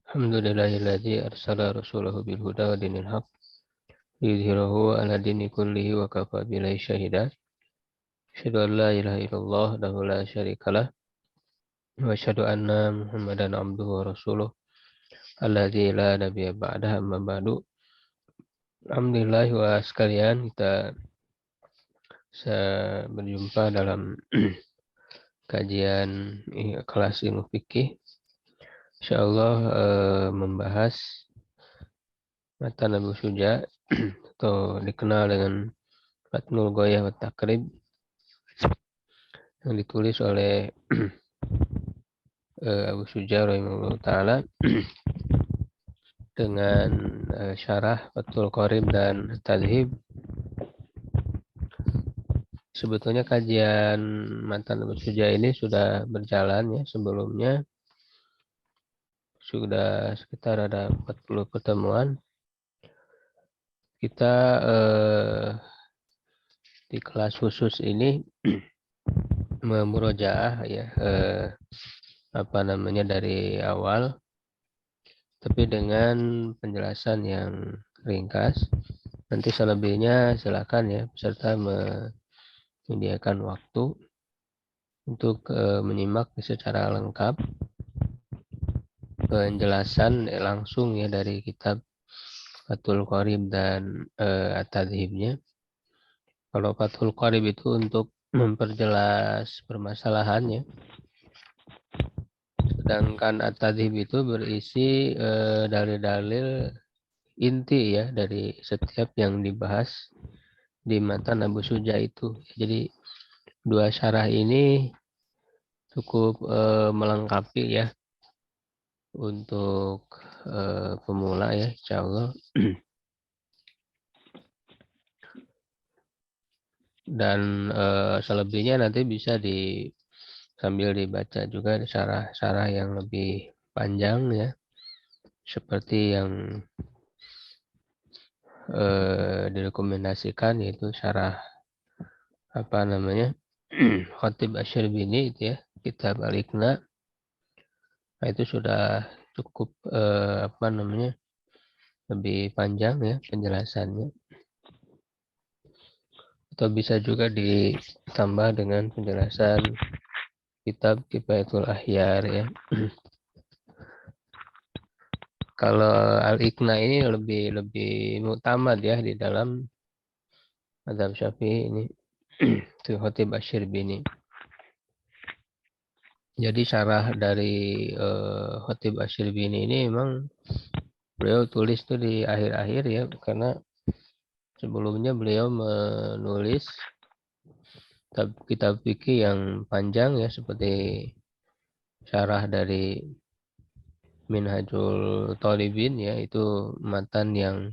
Alhamdulillahilladzi arsala rasulahu bil huda wa dinil haq liyudhhirahu ala dini kullihi wa kafa billahi syahida. Asyhadu an la ilaha illallah wahdahu la syarikalah wa asyhadu anna Muhammadan abduhu wa rasuluh alladzi la nabiyya ba'dahu amma ba'du. Alhamdulillah wa sekalian, kita bisa berjumpa dalam kajian kelas ilmu fikih. Insyaallah membahas matan Abu Syuja atau dikenal dengan Fatnul Ghoyah wa Taqrib yang ditulis oleh Abu Syuja rahimahullah ta'ala dengan syarah Fathul Qorib dan Tadhib. Sebetulnya kajian matan Abu Syuja ini sudah berjalan ya sebelumnya. Sudah sekitar ada 40 pertemuan. Kita di kelas khusus ini memurojaah ya dari awal, tapi dengan penjelasan yang ringkas. Nanti selebihnya silakan ya peserta menyediakan waktu untuk menyimak secara lengkap penjelasan langsung ya dari kitab Fathul Qorib dan At-Tadhibnya. Kalau Fathul Qorib itu untuk memperjelas permasalahannya, sedangkan At-Tadhib itu berisi dalil-dalil inti ya dari setiap yang dibahas di matan Abu Syuja itu. Jadi dua syarah ini cukup melengkapi ya untuk pemula ya, insyaallah. Dan selebihnya nanti bisa sambil dibaca juga syarah-syarah yang lebih panjang ya, seperti yang direkomendasikan, yaitu syarah Khatib Asy-Syirbini itu ya, kitab Al-Iqna. Nah, itu sudah cukup lebih panjang ya penjelasannya. Atau bisa juga ditambah dengan penjelasan kitab Kifayatul Ahyar ya. Kalau Al-Iqna ini lebih mutamad ya di dalam mazhab Syafi'i ini. Itu Khatib Asy-Syirbini. Jadi syarah dari Khatib Asy-Syirbini ini memang beliau tulis tuh di akhir-akhir ya, karena sebelumnya beliau menulis kitab fikih yang panjang ya, seperti syarah dari Minhajul Thalibin ya, itu matan yang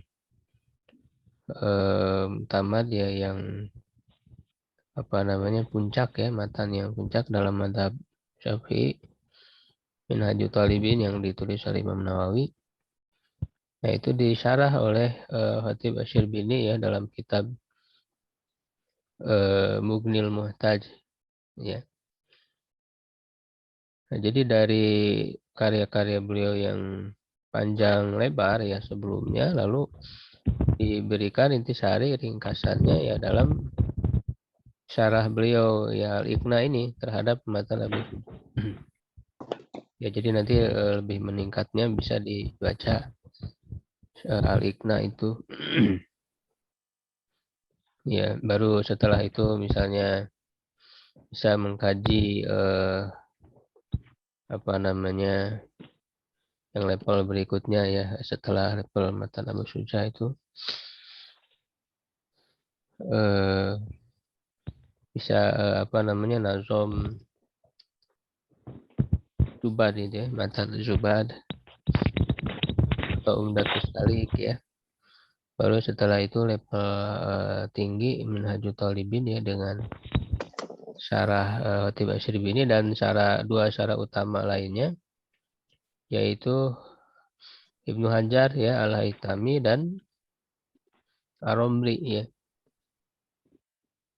tamat ya, yang puncak ya, matan yang puncak dalam mazhab Syafi'i, Minhajul Thalibin yang ditulis oleh Imam Nawawi. Nah, itu disyarah oleh Khatib Asy-Syirbini ya dalam kitab Mughnil Muhtaj ya. Nah, jadi dari karya-karya beliau yang panjang lebar ya sebelumnya, lalu diberikan intisari ringkasannya ya dalam syarah beliau ya Al-Iqna ini terhadap matan Abu Syuja. Ya, jadi nanti lebih meningkatnya bisa dibaca Al-Iqna itu. Ya, baru setelah itu misalnya bisa mengkaji yang level berikutnya ya, setelah level matan Abu Syuja itu bisa nazom Zubad itu ya, matan Zubad atau Umdatus Salik ya. Baru setelah itu level tinggi Minhajul Thalibin ya, dengan syarah Khatib Asy-Syirbini dan dua syarah utama lainnya, yaitu Ibnu Hajar ya Al-Haytami dan Ar-Romli ya.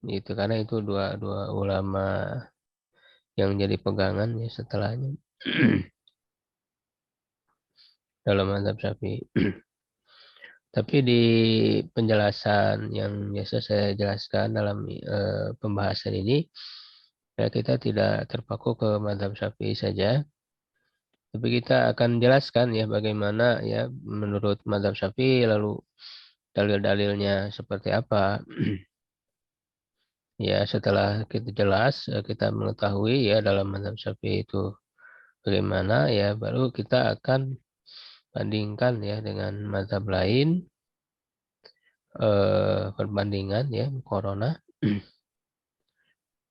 Itu karena itu dua ulama yang jadi pegangan ya setelahnya. dalam mazhab Syafi'i. Tapi di penjelasan yang biasa saya jelaskan dalam pembahasan ini, ya kita tidak terpaku ke mazhab Syafi'i saja, tapi kita akan jelaskan ya bagaimana ya menurut mazhab Syafi'i, lalu dalil-dalilnya seperti apa. Ya setelah kita jelas, kita mengetahui ya dalam mazhab Syafi'i itu bagaimana, ya baru kita akan bandingkan ya dengan mazhab lain, perbandingan ya corona.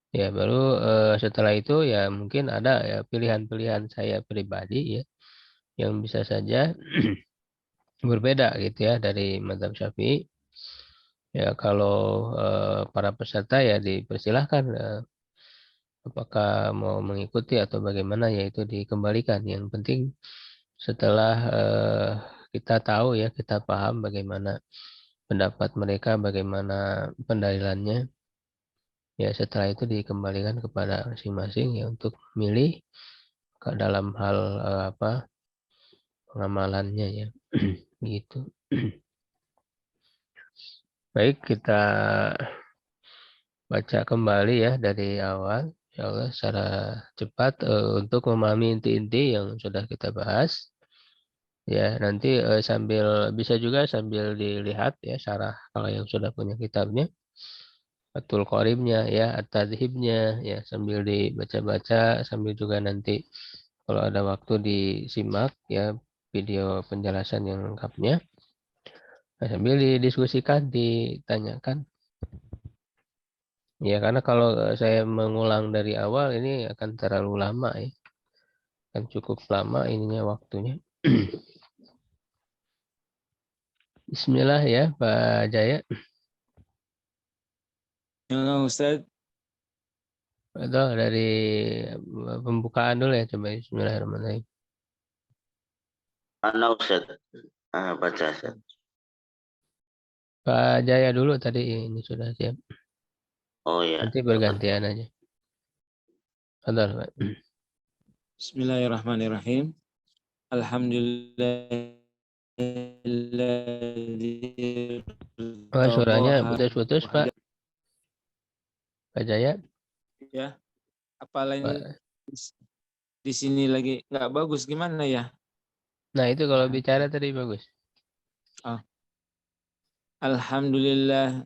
Ya baru setelah itu ya mungkin ada ya pilihan-pilihan saya pribadi ya yang bisa saja berbeda gitu ya dari mazhab Syafi'i. Ya kalau para peserta ya dipersilahkan apakah mau mengikuti atau bagaimana, ya itu dikembalikan. Yang penting setelah kita tahu ya, kita paham bagaimana pendapat mereka, bagaimana pendalilannya, ya setelah itu dikembalikan kepada masing-masing ya untuk milih ke dalam hal apa pengamalannya ya. Gitu. Baik, kita baca kembali ya dari awal, insya Allah secara cepat untuk memahami inti-inti yang sudah kita bahas. Ya, nanti sambil bisa juga sambil dilihat ya syarah kalau yang sudah punya kitabnya, Fathul Qoribnya ya, At-Tadhibnya ya, sambil dibaca-baca, sambil juga nanti kalau ada waktu disimak ya video penjelasan yang lengkapnya. Nah, sambil didiskusikan, ditanyakan. Ya, karena kalau saya mengulang dari awal ini akan terlalu lama ya. Akan cukup lama ininya waktunya. Bismillah ya, Pak Jaya. Ya, Ustaz. Atau dari pembukaan dulu ya, coba Bismillahirrahmanirrahim. Mana Ustaz? Baca Ustaz. Pak Jaya dulu tadi, ini sudah siap. Oh ya. Nanti bergantian aja. Adal, Pak. Bismillahirrahmanirrahim. Oh, suaranya putus-putus, Pak. Pak Jaya. Ya, apalagi Pak. di sini lagi nggak bagus gimana ya? Nah, itu kalau bicara tadi bagus. Oh. Alhamdulillah.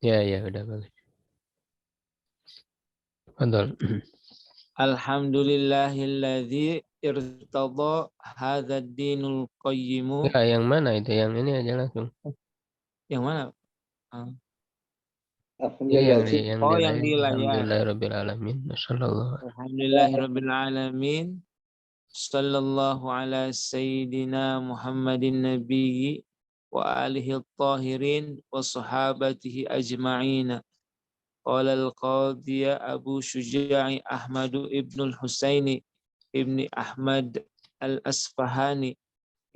Ya, ya, udah bagus. Adal. Alhamdulillahilladzi irtada hadzal dinul qayyimu. Ya, yang mana itu? Yang ini aja langsung. Yang mana? Ya, yang di Yang di layar. Alhamdulillahirabbil alamin. Masyaallah. Alhamdulillahirabbil alamin. Sallallahu ala sayyidina Muhammadin nabiyyi wa alihi at-tahirin wa sahabatihi ajma'in. Qala al-qadhiya Abu Syuja'i Ahmadu ibnul Husaini ibni Ahmad al-Asfahani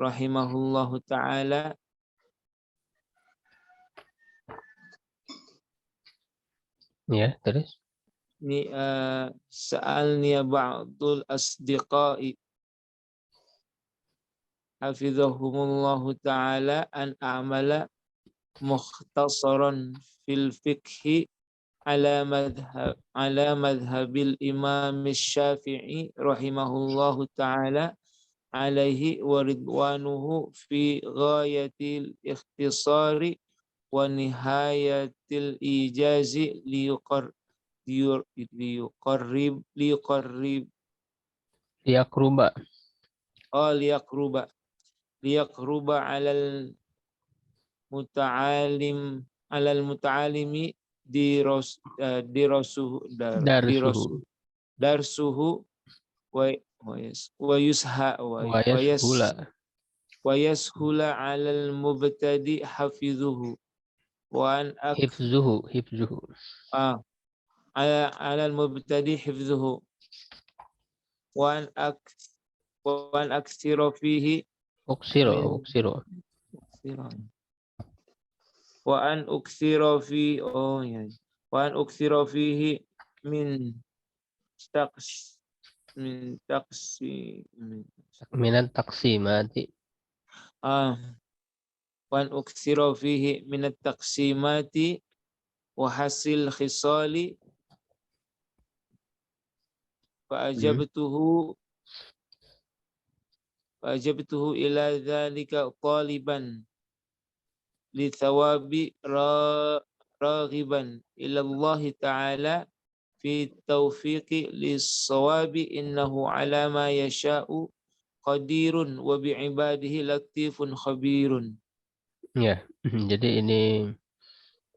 rahimahullahu ta'ala. Ya, terus. Ini sa'alni ba'dul asdiqai hafizahumullahu ta'ala an a'mala mukhtasaran fil fiqhi ala madhabil imam Syafi'i rahimahullahu ta'ala alaihi wa ridwanuhu fi ghayatil ikhtisari wa nihayatil ijazi liyaqarrib liyaqruba alal muta'alimi darsuhu wa yashula alal mubtadi hafizuhu wa an hifzuhu alal mubtadi hifzuhu wa an aktsira fihi uksiro wa an uktsira fi wa an uktsira fihi min Minat taqsimati. Wan uksiro fihi minat taqsimati wa hasil khisali fa'ajabtuhu ila dhalika taliban li thawabi raghiban ila Allah ta'ala fi taufiqi lis-sawabi innahu ala ma yasha'u qadirun wa bi'ibadihi latifun khabirun. Ya, jadi ini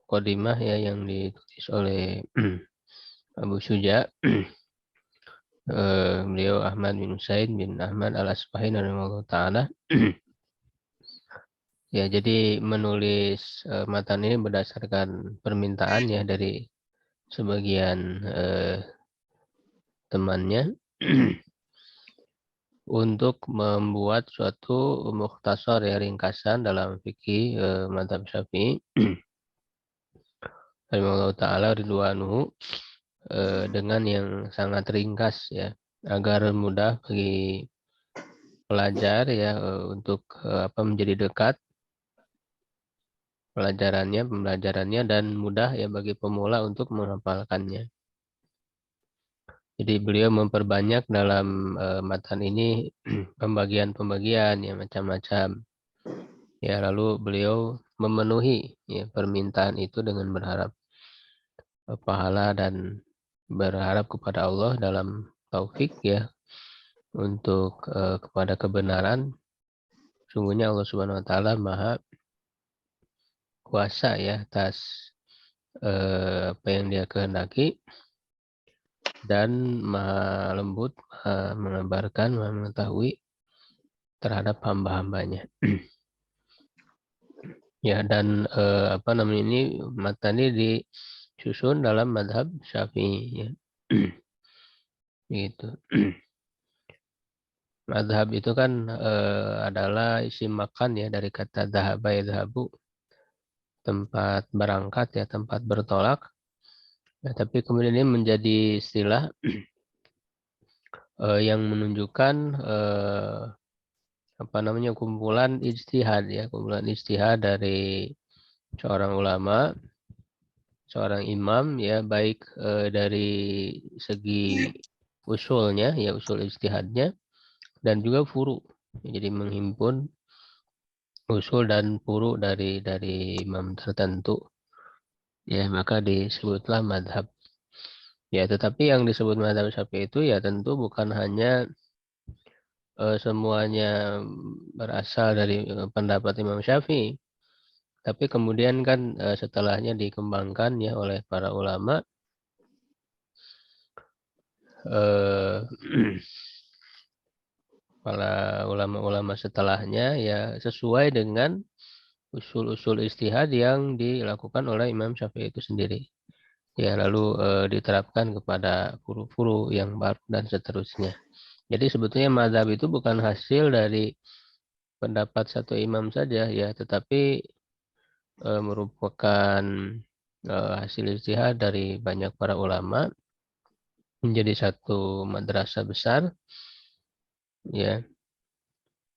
qadimah ya yang ditulis oleh Abu Syuja. Beliau Ahmad bin Usaid bin Ahmad al-Asbahi rahimahullah ta'ala. Ya, jadi menulis matan ini berdasarkan permintaan ya dari sebagian temannya untuk membuat suatu mukhtasar ya ringkasan dalam fikih mazhab Syafi'i rahimahullah ta'ala ridwanuhu dengan yang sangat ringkas ya agar mudah bagi pelajar ya untuk menjadi dekat pembelajarannya dan mudah ya bagi pemula untuk menghafalkannya. Jadi beliau memperbanyak dalam matan ini pembagian-pembagian ya macam-macam. Ya lalu beliau memenuhi ya permintaan itu dengan berharap pahala dan berharap kepada Allah dalam taufik ya untuk kepada kebenaran. Sungguhnya Allah Subhanahu wa taala Maha kuasa ya atas apa yang Dia kehendaki dan Maha lembut, Maha mengabarkan, Maha mengetahui terhadap hamba-hambanya. Ya dan ini matan ini disusun dalam mazhab Syafi'i ya. Gitu. Mazhab itu kan adalah isim makan ya dari kata dhahaba yadhhabu, tempat berangkat ya, tempat bertolak. Ya, tapi kemudian ini menjadi istilah yang menunjukkan kumpulan ijtihad ya, kumpulan ijtihad dari seorang ulama, seorang imam ya, baik dari segi usulnya ya, usul ijtihadnya dan juga furu. Jadi menghimpun usul dan furu dari imam tertentu. Ya, maka disebutlah madhab. Ya, tetapi yang disebut madhab Syafi'i itu ya tentu bukan hanya semuanya berasal dari pendapat Imam Syafi'i. Tapi kemudian kan setelahnya dikembangkan ya oleh para ulama. Para ulama-ulama setelahnya ya sesuai dengan usul-usul ijtihad yang dilakukan oleh Imam Syafi'i itu sendiri. Ya lalu diterapkan kepada furu-furu yang baru dan seterusnya. Jadi sebetulnya mazhab itu bukan hasil dari pendapat satu imam saja ya, tetapi merupakan hasil ijtihad dari banyak para ulama menjadi satu madrasah besar ya.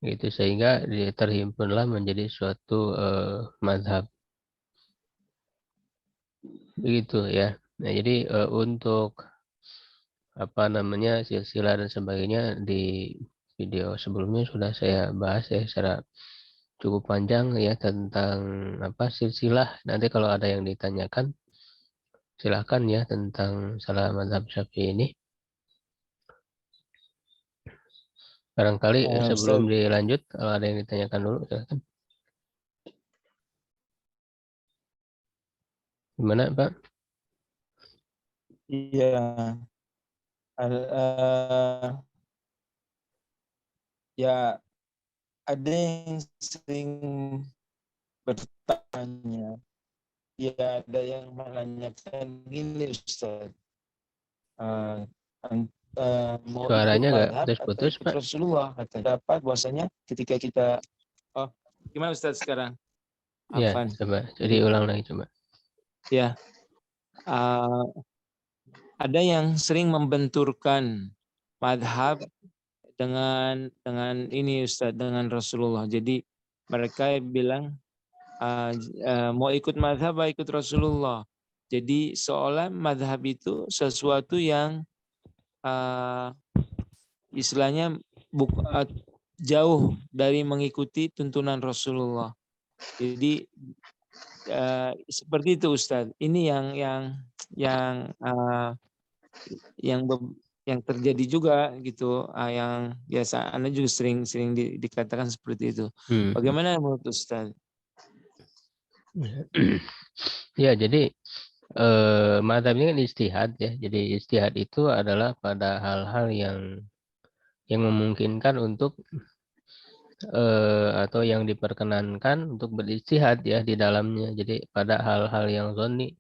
Gitu sehingga terhimpunlah menjadi suatu mazhab. Begitu ya. Nah, jadi untuk silsilah dan sebagainya di video sebelumnya sudah saya bahas ya secara cukup panjang ya tentang silsilah. Nanti kalau ada yang ditanyakan silakan ya tentang salah mazhab Syafi'i ini. Barangkali sebelum dilanjut kalau ada yang ditanyakan dulu silakan. Gimana Pak? Iya. Ya ada yang sering bertanya, ya ada yang menanyakan gini Ustaz, mau Suaranya ikut nggak madhab atau putus-putus ikut Pak? Rasulullah, katanya dapat bahwasanya ketika kita gimana Ustaz sekarang? Ya Afan. coba jadi ulang lagi coba. Ya, ada yang sering membenturkan madhab dengan ini Ustaz, dengan Rasulullah. Jadi mereka bilang mau ikut mazhab, ikut Rasulullah. Jadi seolah mazhab itu sesuatu yang istilahnya jauh dari mengikuti tuntunan Rasulullah. Jadi seperti itu Ustaz. Ini yang terjadi juga gitu, yang biasa Anda juga sering dikatakan seperti itu. Bagaimana menurut Ustaz? Ya, jadi mazhab ini kan ijtihad ya. Jadi ijtihad itu adalah pada hal-hal yang memungkinkan untuk atau yang diperkenankan untuk berijtihad ya di dalamnya. Jadi pada hal-hal yang zonni,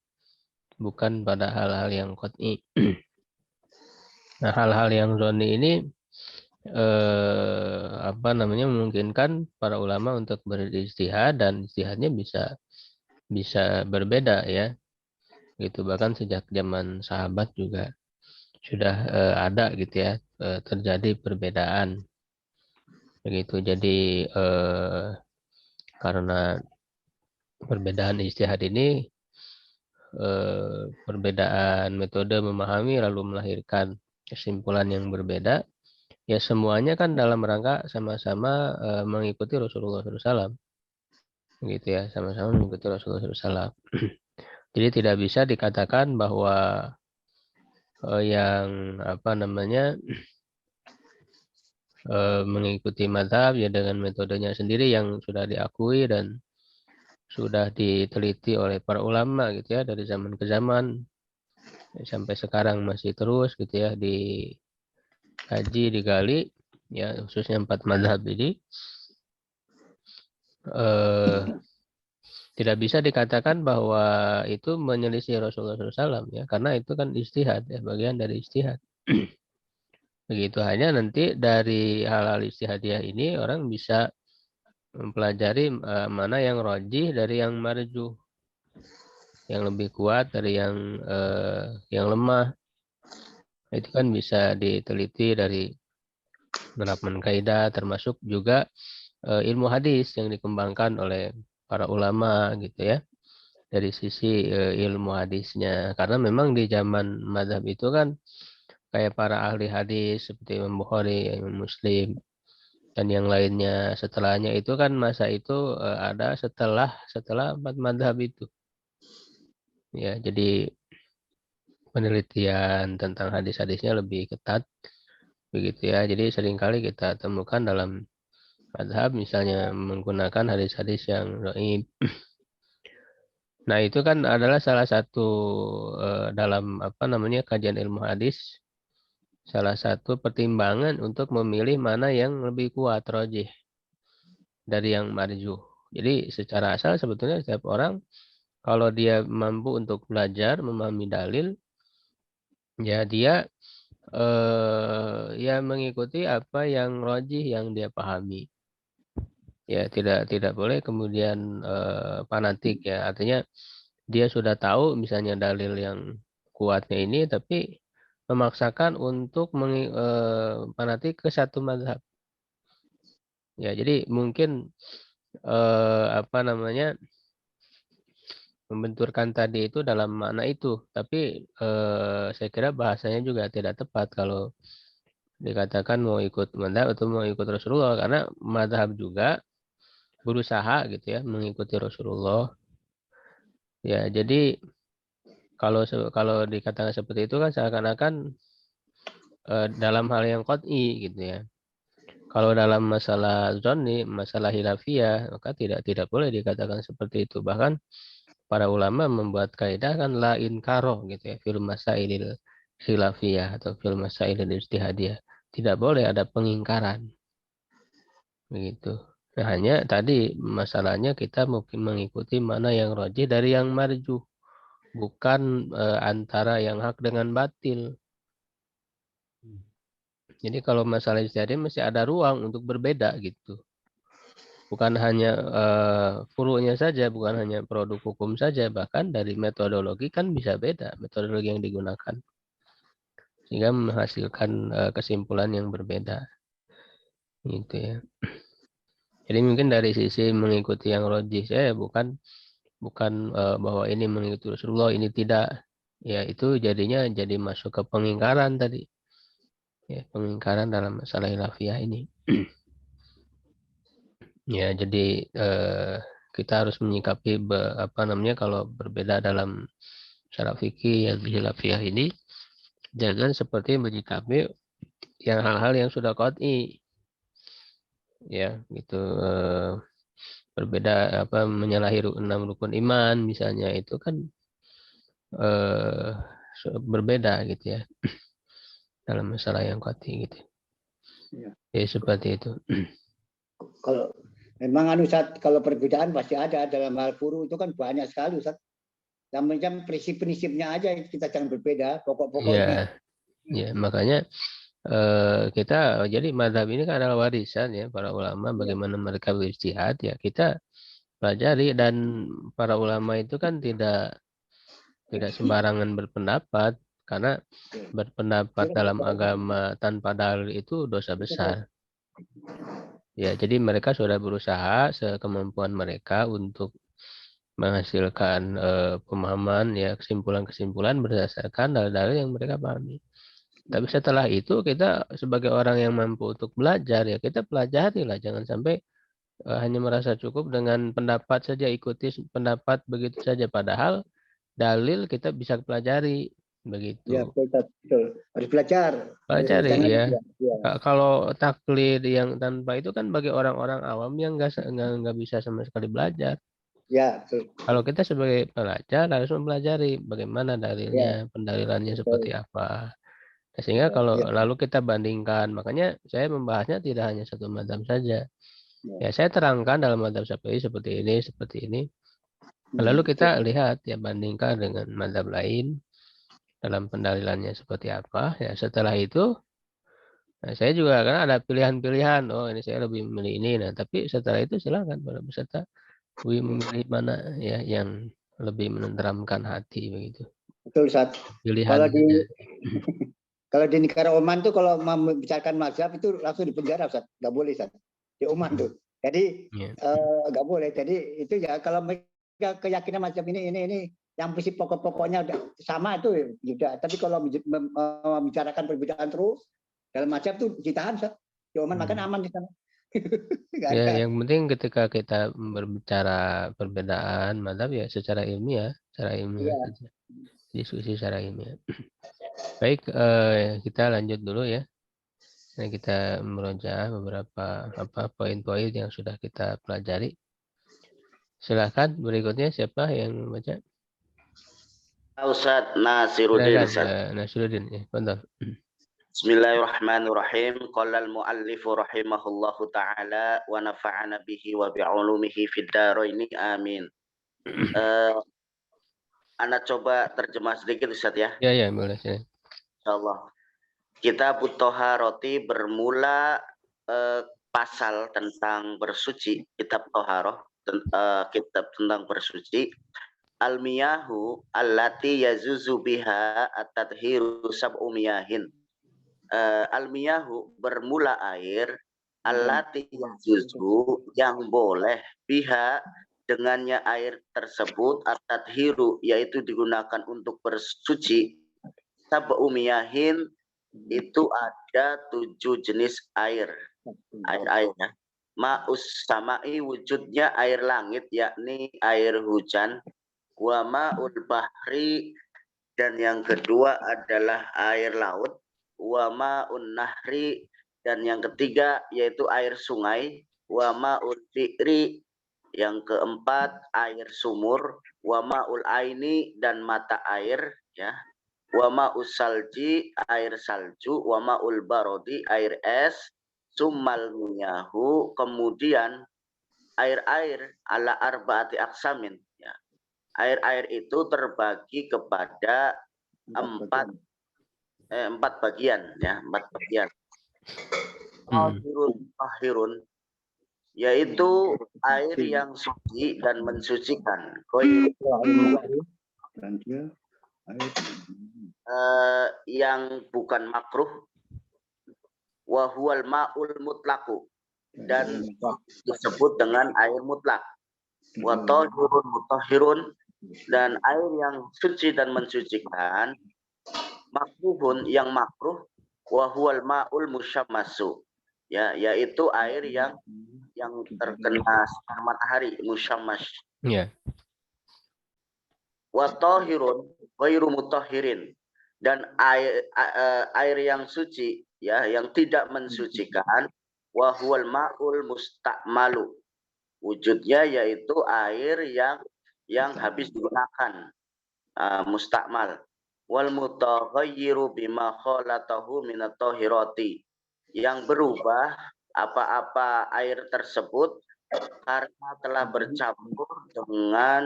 bukan pada hal-hal yang qat'i. Nah, hal-hal yang zonni ini memungkinkan para ulama untuk berijtihad, dan ijtihadnya bisa berbeda ya. Gitu, bahkan sejak zaman sahabat juga sudah ada gitu ya, terjadi perbedaan. Begitu. Jadi karena perbedaan ijtihad ini, perbedaan metode memahami lalu melahirkan kesimpulan yang berbeda, ya semuanya kan dalam rangka sama-sama mengikuti Rasulullah SAW, gitu ya, sama-sama mengikuti Rasulullah SAW. Jadi tidak bisa dikatakan bahwa yang mengikuti mazhab ya dengan metodenya sendiri yang sudah diakui dan sudah diteliti oleh para ulama gitu ya, dari zaman ke zaman sampai sekarang masih terus gitu ya dikaji, digali ya, khususnya 4 mazhab ini, tidak bisa dikatakan bahwa itu menyelisih Rasulullah SAW ya, karena itu kan ijtihad ya, bagian dari ijtihad. Begitu. Hanya nanti dari hal-hal ijtihadiyah ini orang bisa mempelajari mana yang rajih dari yang marjuh, yang lebih kuat dari yang lemah. Itu kan bisa diteliti dari penerapan kaidah, termasuk juga ilmu hadis yang dikembangkan oleh para ulama gitu ya, dari sisi ilmu hadisnya. Karena memang di zaman mazhab itu kan kayak para ahli hadis seperti Imam Bukhari, Imam Muslim, dan yang lainnya setelahnya itu kan masa itu ada setelah 4 mazhab itu. Ya, jadi penelitian tentang hadis-hadisnya lebih ketat begitu ya. Jadi seringkali kita temukan dalam mazhab misalnya menggunakan hadis-hadis yang dhaif. Nah, itu kan adalah salah satu dalam kajian ilmu hadis, salah satu pertimbangan untuk memilih mana yang lebih kuat, rajih, dari yang marjuh. Jadi secara asal sebetulnya setiap orang kalau dia mampu untuk belajar memahami dalil, ya dia ya mengikuti apa yang rajih yang dia pahami. Ya tidak boleh kemudian fanatik ya. Artinya dia sudah tahu misalnya dalil yang kuatnya ini, tapi memaksakan untuk fanatik ke satu mazhab. Ya, jadi mungkin membenturkan tadi itu dalam makna itu, tapi saya kira bahasanya juga tidak tepat kalau dikatakan mau ikut mazhab atau mau ikut Rasulullah, karena mazhab juga berusaha gitu ya mengikuti Rasulullah. Ya, jadi kalau dikatakan seperti itu kan seakan-akan dalam hal yang qat'i gitu ya. Kalau dalam masalah zonni, masalah khilafiyah, maka tidak boleh dikatakan seperti itu. Bahkan para ulama membuat kaidah kan la inkaro gitu ya, fil masailil khilafiyah atau fil masailil ijtihadiyah. Tidak boleh ada pengingkaran. Begitu. Nah, hanya tadi masalahnya kita mungkin mengikuti mana yang rajih dari yang marjuh, bukan antara yang hak dengan batil. Jadi kalau masalah ijtihadiyah mesti ada ruang untuk berbeda gitu. Bukan hanya furu'nya saja, bukan hanya produk hukum saja, bahkan dari metodologi kan bisa beda metodologi yang digunakan, sehingga menghasilkan kesimpulan yang berbeda. Gitu ya. Jadi mungkin dari sisi mengikuti yang rajih saya bukan bahwa ini mengikuti Rasulullah, ini tidak. Ya itu jadinya jadi masuk ke pengingkaran tadi. Ya, pengingkaran dalam masalah khilafiyah ini. Ya, jadi kita harus menyikapi kalau berbeda dalam cara fikih yang khilafiyah ini, jangan seperti menyikapi yang hal-hal yang sudah qat'i. Ya, gitu. Berbeda menyalahi 6 rukun iman misalnya, itu kan berbeda gitu ya dalam masalah yang qat'i gitu. Ya. Ya seperti itu. Kalau memang Ustaz, kalau perbedaan pasti ada dalam hal furu itu kan banyak sekali Ustaz. Yang macam prinsip-prinsipnya aja kita jangan berbeda, pokok-pokoknya. Ya, makanya kita jadi mazhab ini kan adalah warisan ya para ulama, bagaimana mereka berijtihad ya kita pelajari, dan para ulama itu kan tidak sembarangan berpendapat, karena berpendapat dalam agama tanpa dalil itu dosa besar. Ya, jadi mereka sudah berusaha sekemampuan mereka untuk menghasilkan pemahaman ya, kesimpulan-kesimpulan berdasarkan dalil-dalil yang mereka pahami. Tapi setelah itu kita sebagai orang yang mampu untuk belajar ya kita pelajari lah, jangan sampai hanya merasa cukup dengan pendapat saja, ikuti pendapat begitu saja, padahal dalil kita bisa pelajari begitu. Ya, betul. Harus belajar. Pelajari Jangan, ya. ya. Kalau taklid yang tanpa itu kan bagi orang-orang awam yang nggak bisa sama sekali belajar. Ya, betul. Kalau kita sebagai pelajar harus mempelajari bagaimana dalilnya, pendalilannya seperti apa. Sehingga kalau lalu kita bandingkan, makanya saya membahasnya tidak hanya satu mazhab saja. Ya, saya terangkan dalam mazhab Syafi'i seperti ini. Lalu kita lihat ya, bandingkan dengan mazhab lain dalam pendalilannya seperti apa. Ya, setelah itu saya juga kan ada pilihan-pilihan. Oh, ini saya lebih memilih ini. Nah, tapi setelah itu silakan para peserta memilih mana ya yang lebih menenteramkan hati begitu. Betul, Ustaz. Pilihan Kalau di negara Oman tuh kalau membicarakan mazhab itu langsung dipenjara, Ustaz. Nggak boleh, Ustaz. Di Oman tuh. Jadi nggak boleh. Jadi itu ya kalau mereka keyakinan mazhab ini yang prinsip pokok-pokoknya udah sama itu juga. Tapi kalau membicarakan perbedaan terus dalam mazhab tuh ditahan, Ustaz. Di Oman makan aman di sana. Ya, yang penting ketika kita berbicara perbedaan mazhab ya secara ilmiah, saja. Diskusi secara ilmiah. Baik, kita lanjut dulu ya. Nah, kita meroja beberapa poin-poin yang sudah kita pelajari. Silakan berikutnya siapa yang membaca? Ustaz Nasiruddin. Nasiruddin ya, betul. Bismillahirrahmanirrahim. Qala al-muallifu rahimahullahu taala wa nafa'ana bihi wa bi'ulumihi fid dharain. Amin. Ana coba terjemah sedikit Ustaz ya. Ya, boleh ya. Insyaallah. Kitabut Thaharati bermula pasal tentang bersuci, kitab Thaharah, kitab tentang bersuci. Al-miyahu allati yazuzu biha at-tadhiru sab'u miyahin. Al-miyahu bermula air, allati yazuzu yang boleh, biha dengannya air tersebut, at-tadhiru yaitu digunakan untuk bersuci, sab'u miyahin itu ada 7 jenis air-airnya. Ma'us sama'i wujudnya air langit yakni air hujan. Wa ma'ul bahri dan yang kedua adalah air laut. Wa ma'un nahri dan yang ketiga yaitu air sungai. Wa ma'ul bi'ri yang keempat air sumur. Wa ma'ul aini dan mata air ya. Wa ma'us salji air salju. Wa ma'ul barodi air es. Summal miyahu kemudian air-air ala arba'ati aksamin ya. Air-air itu terbagi kepada empat bagian ya, 4 bagian. Tahirun yaitu air yang suci dan mensucikan. Yang bukan makruh. Wa huwal ma'ul mutlaqu dan disebut dengan air mutlak. Wa tahirun mutahhirun, dan air yang suci dan mensucikan. Makruhun, yang makruh. Wa huwal ma'ul musyammasu, ya, yaitu air yang terkena sinar matahari, musyammas. Ya. Wa tahirun ghairu mutahhirin, dan air yang suci, ya, yang tidak mensucikan. Wa huwal ma'ul musta'malu, wujudnya yaitu air yang habis digunakan, mustakmal. Wal mutaghayyiru bima khalatahu minat tahirati, yang berubah apa-apa air tersebut karena telah bercampur dengan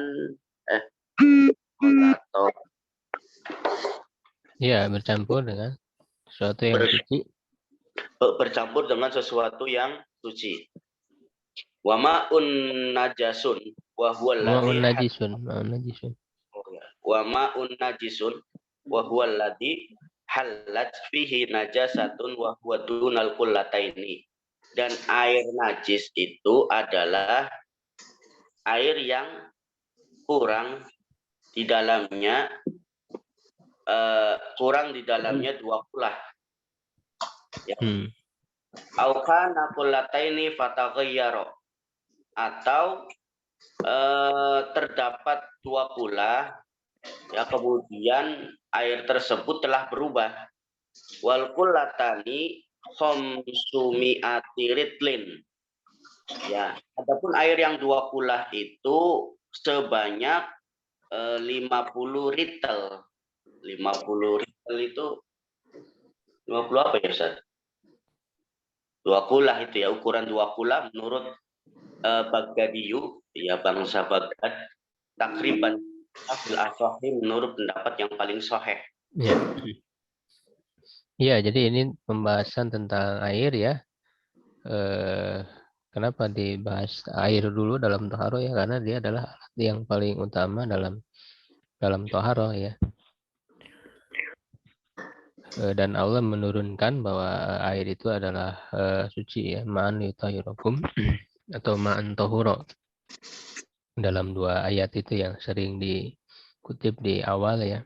Ya, bercampur dengan sesuatu yang suci. Bercampur dengan sesuatu yang suci. Wa ma'un najasun wa huwa Ma'un najisun, ma'un najisun. Wa ma'un najisun wa huwa alladhi halat fihi najasatun wa huwa dunal kullataini. Dan air najis itu adalah air yang kurang di dalamnya dua kulah. Ya. Au kana kullataini fataghayyara, atau terdapat dua kulah, ya, kemudian air tersebut telah berubah. Wal kullatani khamsumi'ati ritlin, ya, adapun air yang dua kulah itu sebanyak 50 ritel. 50 ritel itu 50 apa ya, Ustaz? Dua kulah itu, ya, ukuran dua kulah menurut Baghdadiyu, ya, bangsa Baghdad, takriban afil asahi, menurut pendapat yang paling sahih. Ya. Ya, jadi ini pembahasan tentang air, ya. Kenapa dibahas air dulu dalam toharo, ya? Karena dia adalah alat yang paling utama dalam toharo, ya. Dan Allah menurunkan bahwa air itu adalah suci, ya, ma'an yutahhirukum atau ma'an tahuro, dalam dua ayat itu yang sering dikutip di awal, ya.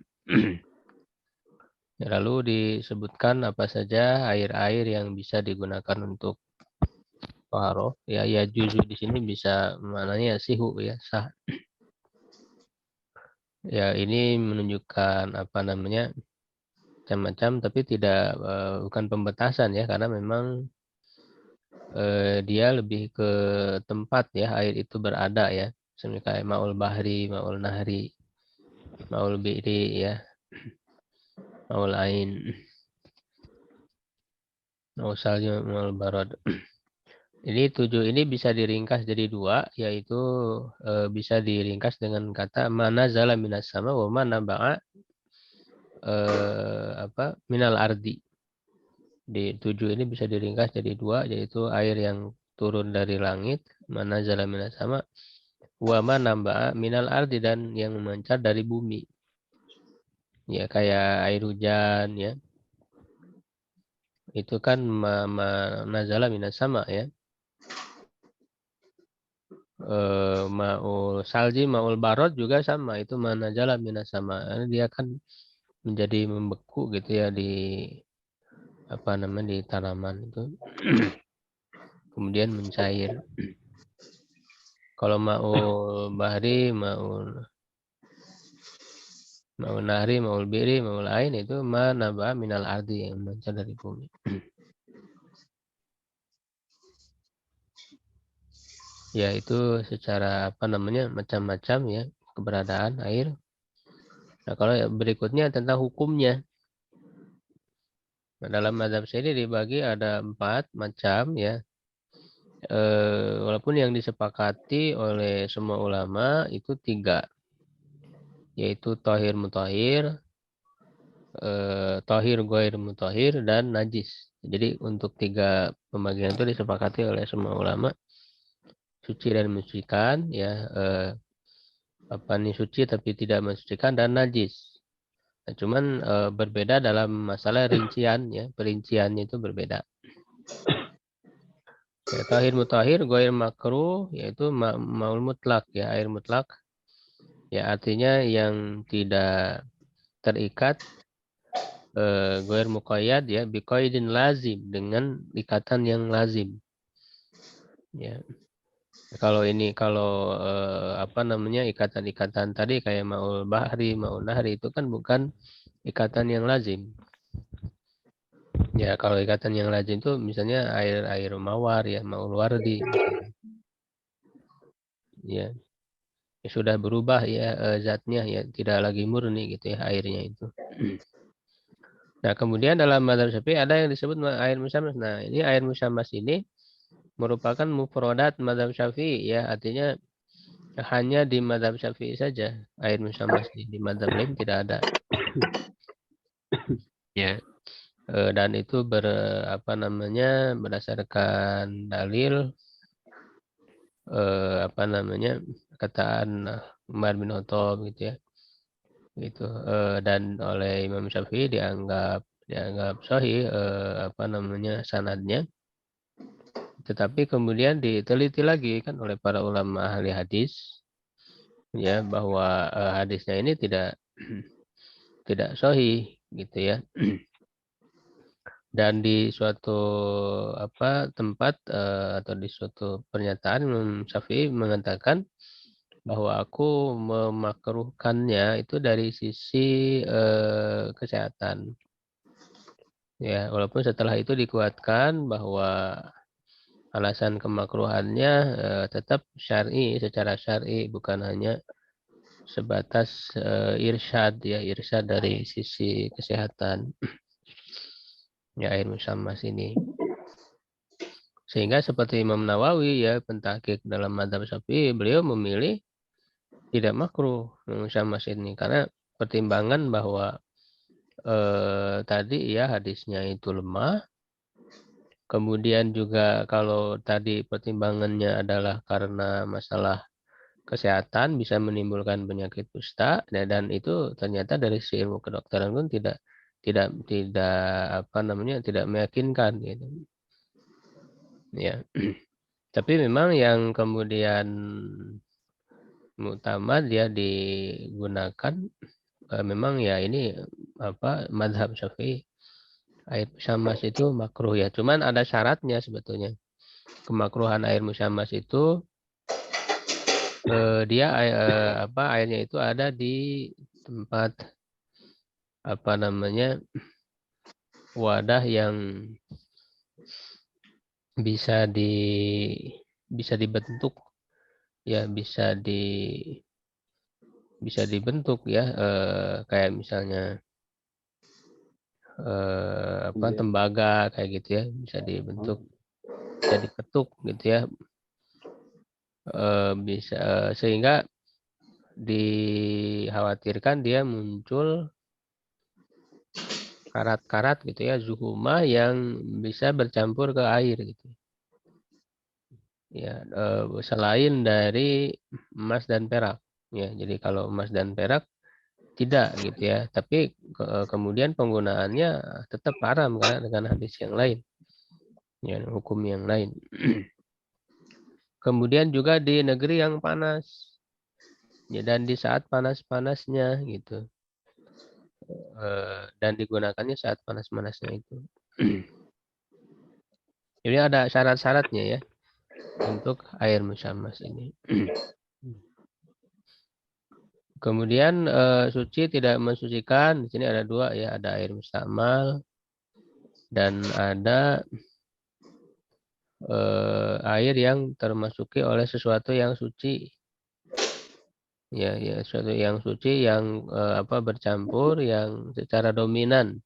Lalu disebutkan apa saja air-air yang bisa digunakan untuk toharo, ya. Ya, juzu di sini bisa maknanya sihu, ya, sah. Ya, ini menunjukkan apa namanya, macam-macam, tapi tidak bukan pembatasan, ya, karena memang dia lebih ke tempat, ya, air itu berada, ya, seperti kayak ma'ul bahri, ma'ul nahri, ma'ul bi'ri, ya, ma'ul ain, ma'ul salju, ma'ul barad. Ini 7 ini bisa diringkas jadi 2, yaitu bisa diringkas dengan kata mana zala minas sama wa mana ba'a minal ardi. Di 7 ini bisa diringkas jadi 2, yaitu air yang turun dari langit, mana zala minas sama, wa mana ba'a minal ardi, dan yang memancar dari bumi. Ya, kayak air hujan, ya. Itu kan nazala minas sama, ya. Ma'ul salji, ma'ul barot juga sama, itu manazala minas sama. Dia kan menjadi membeku gitu, ya, di apa namanya, di tanaman itu. Kemudian mencair. Kalau ma'ul bahri, ma'ul nahri, ma'ul biri, ma'ul ain, itu manaba minal ardi, yang memancar dari bumi. Ya, itu secara apa namanya, macam-macam, ya, keberadaan air. Nah, kalau berikutnya tentang hukumnya. Nah, dalam mazhab sini dibagi ada 4 macam, ya. Walaupun yang disepakati oleh semua ulama itu 3, yaitu tohir mutahhir, tohir goir mutahhir, dan najis. Jadi untuk 3 pembagian itu disepakati oleh semua ulama. Suci dan mensucikan, ya, suci tapi tidak mensucikan, dan najis. Nah, cuman berbeda dalam masalah rincian, ya, perinciannya itu berbeda. Ya, tahir mutahhir ghair makruh yaitu maul mutlak ya, air mutlak. Ya, artinya yang tidak terikat ghair muqayyad ya biqaidin lazim, dengan ikatan yang lazim. Ya. Kalau apa namanya, ikatan-ikatan tadi kayak maul bahri, maul nahri itu kan bukan ikatan yang lazim. Ya, kalau ikatan yang lazim itu misalnya air mawar ya, maul wardi misalnya. Ya, ya sudah berubah ya zatnya ya, tidak lagi murni gitu ya airnya itu. Nah, kemudian dalam mazhab Syafi'i ada yang disebut air musammas. Nah, ini air musammas ini merupakan mufradat mazhab Syafi'i ya, artinya hanya di mazhab Syafi'i saja air musammas ini, di mazhab lain tidak ada. Ya. Dan itu apa namanya, berdasarkan dalil apa namanya, kataan Umar bin Khattab gitu ya. Gitu. Dan oleh Imam Syafi'i dianggap sahih apa namanya, sanadnya. Tetapi kemudian diteliti lagi kan oleh para ulama ahli hadis ya, bahwa hadisnya ini tidak tidak sahih gitu ya. Dan di suatu tempat atau di suatu pernyataan Imam Syafi'i mengatakan bahwa aku memakruhkannya itu dari sisi kesehatan. Ya, walaupun setelah itu dikuatkan bahwa alasan kemakruhannya tetap syar'i, secara syar'i, bukan hanya sebatas irsyad ya, irsyad dari sisi kesehatan. Ya, air musammas ini. Sehingga seperti Imam Nawawi ya, pentahqiq dalam mazhab Syafi'i, beliau memilih tidak makruh musammas ini karena pertimbangan bahwa tadi ya hadisnya itu lemah. Kemudian juga kalau tadi pertimbangannya adalah karena masalah kesehatan bisa menimbulkan penyakit kusta, dan itu ternyata dari si ilmu kedokteran pun tidak apa namanya, tidak meyakinkan gitu. Ya. Tapi memang yang kemudian muktamad dia digunakan memang ya ini apa, mazhab Syafi'i, air musammas itu makruh ya. Cuman ada syaratnya sebetulnya. Kemakruhan air musammas itu dia apa, airnya itu ada di tempat apa namanya, wadah yang bisa dibentuk ya, bisa dibentuk ya, kayak misalnya apa, tembaga kayak gitu ya, bisa dibentuk, bisa diketuk gitu ya, bisa sehingga dikhawatirkan dia muncul karat-karat gitu ya, zuhuma yang bisa bercampur ke air gitu ya, selain dari emas dan perak ya. Jadi kalau emas dan perak tidak gitu ya, tapi kemudian penggunaannya tetap haram karena dengan hadis yang lain ya, hukum yang lain. Kemudian juga di negeri yang panas ya, dan di saat panas-panasnya gitu, dan digunakannya saat panas-panasnya itu. Jadi ada syarat-syaratnya ya untuk air musammas ini. Kemudian suci tidak mensucikan, di sini ada dua ya, ada air mustamal dan ada air yang termasuki oleh sesuatu yang suci. Ya, ya, sesuatu yang suci yang apa, bercampur yang secara dominan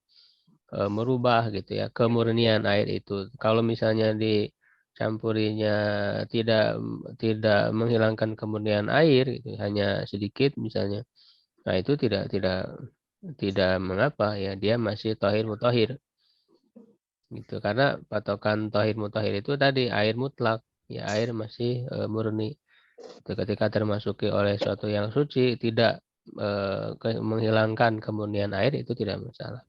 merubah gitu ya kemurnian air itu. Kalau misalnya dicampurinya tidak tidak menghilangkan kemurnian air gitu, hanya sedikit misalnya. Nah, itu tidak mengapa ya, dia masih thahir mutahhir. Gitu. Karena patokan thahir mutahhir itu tadi air mutlak, ya air masih murni. Itu ketika termasuki oleh suatu yang suci tidak menghilangkan kemurnian air, itu tidak masalah.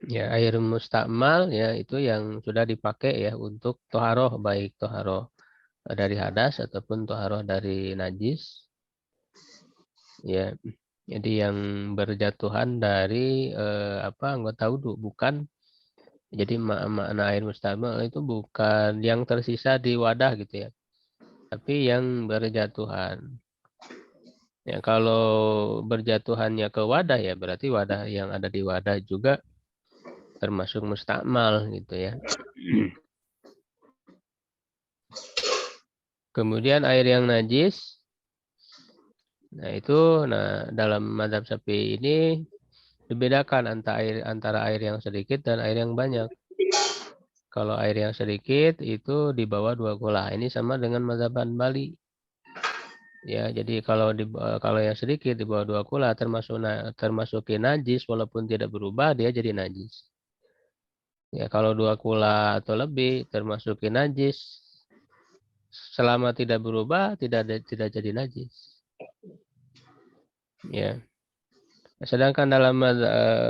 Ya, air mustakmal ya itu yang sudah dipakai ya untuk toharoh, baik toharoh dari hadas ataupun toharoh dari najis. Ya, jadi yang berjatuhan dari anggota wudhu, bukan. Jadi makna air mustakmal itu bukan yang tersisa di wadah gitu ya, tapi yang berjatuhan. Ya, kalau berjatuhannya ke wadah ya berarti wadah yang ada di wadah juga termasuk mustakmal gitu ya. Kemudian air yang najis, nah dalam mazhab Syafi'i ini dibedakan antara air yang sedikit dan air yang banyak. Kalau air yang sedikit itu di bawah 2 kula. Ini sama dengan mazhab Hanbali. Ya, jadi kalau yang sedikit di bawah 2 kula termasukin najis walaupun tidak berubah dia jadi najis. Ya, kalau 2 kula atau lebih termasukin najis selama tidak berubah tidak jadi najis. Ya. Sedangkan dalam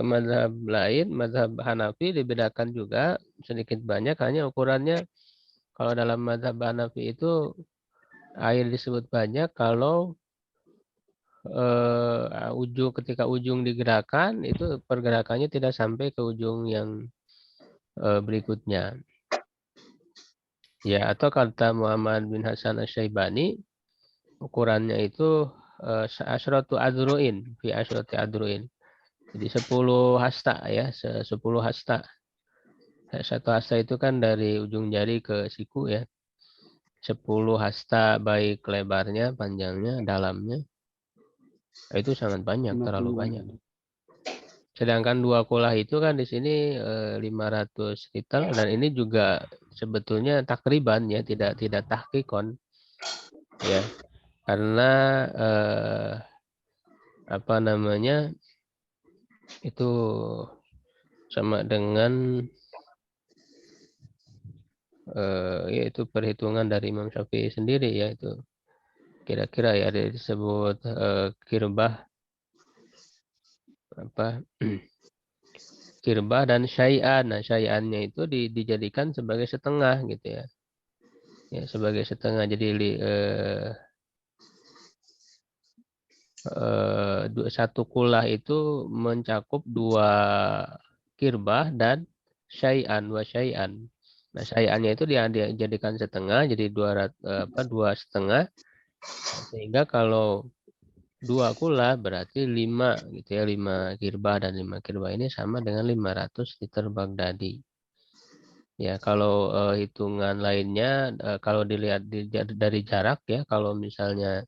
mazhab lain, mazhab Hanafi dibedakan juga sedikit banyak, hanya ukurannya kalau dalam mazhab Hanafi itu air disebut banyak kalau ketika ujung digerakkan itu pergerakannya tidak sampai ke ujung yang berikutnya. Ya, atau kata Muhammad bin Hasan Asy-Syaibani ukurannya itu asyratu adru'in fi asyrati adru'in. Jadi 10 hasta ya, 10 hasta. 1 hasta itu kan dari ujung jari ke siku ya. 10 hasta baik lebarnya, panjangnya, dalamnya. Itu sangat banyak, terlalu banyak. Sedangkan 2 kulah itu kan di sini 500 liter dan ini juga sebetulnya takriban ya, tidak tahqiqon ya. Karena itu sama dengan yaitu perhitungan dari Imam Syafi'i sendiri ya, itu kira-kira ya ada disebut kirbah kirbah dan syai'an. Nah, syai'annya itu dijadikan sebagai setengah gitu ya. Ya, sebagai setengah. Jadi 1 kulah itu mencakup 2 kirbah dan syai'an wa syai'an. Nah, syai'annya itu dijadikan setengah jadi 2 setengah. Sehingga kalau 2 kula berarti 5 gitu ya, 5 kirbah, dan 5 kirbah ini sama dengan 500 liter Baghdadi. Ya, kalau hitungan lainnya kalau dilihat dari jarak ya, kalau misalnya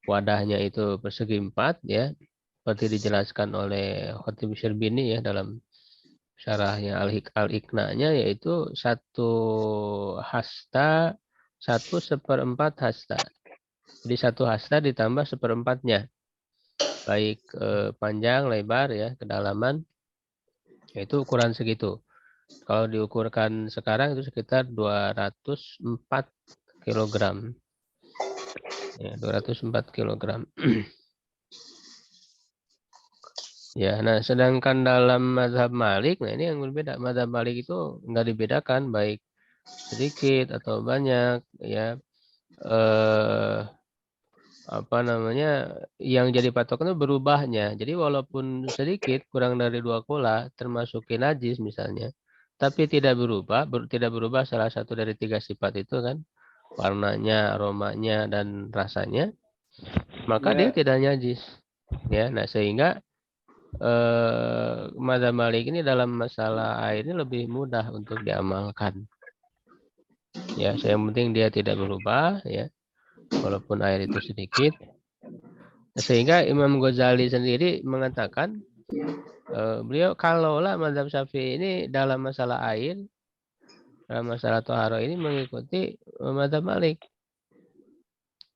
wadahnya itu persegi 4 ya, seperti dijelaskan oleh Khatib Syirbini ya dalam syarahnya Al-Iqna'nya, yaitu 1 hasta 1/4 hasta. Jadi 1 hasta ditambah 1/4-nya. Baik panjang, lebar ya, kedalaman, yaitu ukuran segitu. Kalau diukurkan sekarang itu sekitar 204 kg. Ya, 204 kg. Ya, nah sedangkan dalam mazhab Malik, nah ini yang berbeda. Mazhab Malik itu enggak dibedakan baik sedikit atau banyak ya. Yang jadi patokan itu berubahnya. Jadi walaupun sedikit kurang dari 2 kula termasukin najis misalnya, tapi tidak berubah salah satu dari 3 sifat itu kan, warnanya, aromanya, dan rasanya, maka dia tidak najis. Ya, nah sehingga mazhab Malik ini dalam masalah air ini lebih mudah untuk diamalkan. Ya, yang penting dia tidak berubah ya, walaupun air itu sedikit. Sehingga Imam Ghazali sendiri mengatakan, beliau kalaulah mazhab Syafi'i ini dalam masalah air, dalam masalah toharo ini mengikuti mazhab Malik.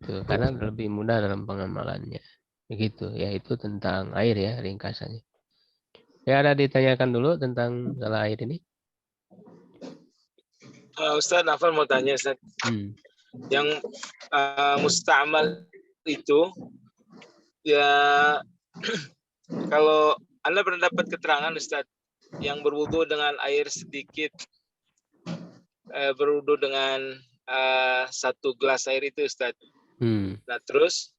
Tuh, karena lebih mudah dalam pengamalannya. Begitu, ya itu tentang air ya ringkasannya. Ya, ada ditanyakan dulu tentang masalah air ini. Ustaz, Nafal mau tanya Ustaz. Yang musta'mal itu ya kalau Anda pernah dapat keterangan Ustaz yang berwudu dengan air sedikit, berwudu dengan 1 gelas air itu, Ustaz. Nah, terus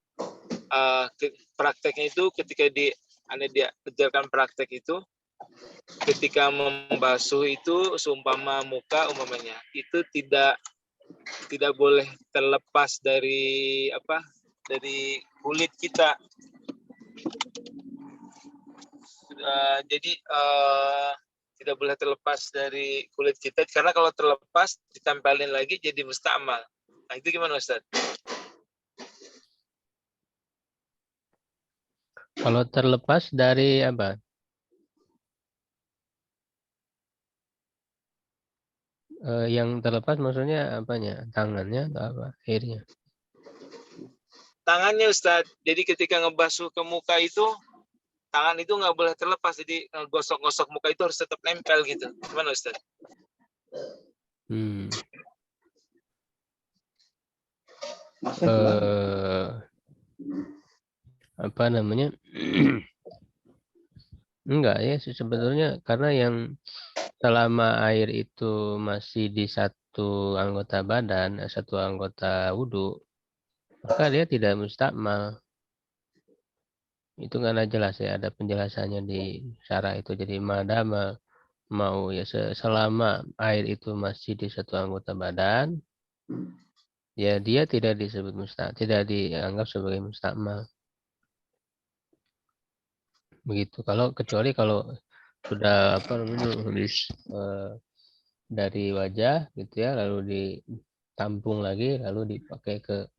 prakteknya itu ketika Anda diajarkan praktek itu, ketika membasuh itu seumpama muka umpamanya, itu tidak boleh terlepas dari dari kulit kita. Jadi tidak boleh terlepas dari kulit kita, karena kalau terlepas ditempelin lagi jadi musta'mal. Nah, itu gimana, Ustaz? Kalau terlepas dari apa? Yang terlepas maksudnya apanya? Tangannya atau apa? Airnya? Tangannya, Ustaz. Jadi ketika ngebasuh ke muka itu, tangan itu nggak boleh terlepas. Jadi gosok-gosok muka itu harus tetap nempel gitu. Gimana, Ustaz? Apa namanya? Enggak ya, sebetulnya karena yang selama air itu masih di satu anggota badan, satu anggota wudhu, maka dia tidak mustakmal. Itu nggak ada jelas ya, ada penjelasannya di syarah itu. Jadi madama mau ya selama air itu masih di satu anggota badan, ya dia tidak disebut tidak dianggap sebagai mustakmal. Begitu. Kecuali kalau sudah habis dari wajah gitu ya, lalu ditampung lagi, lalu dipakai ke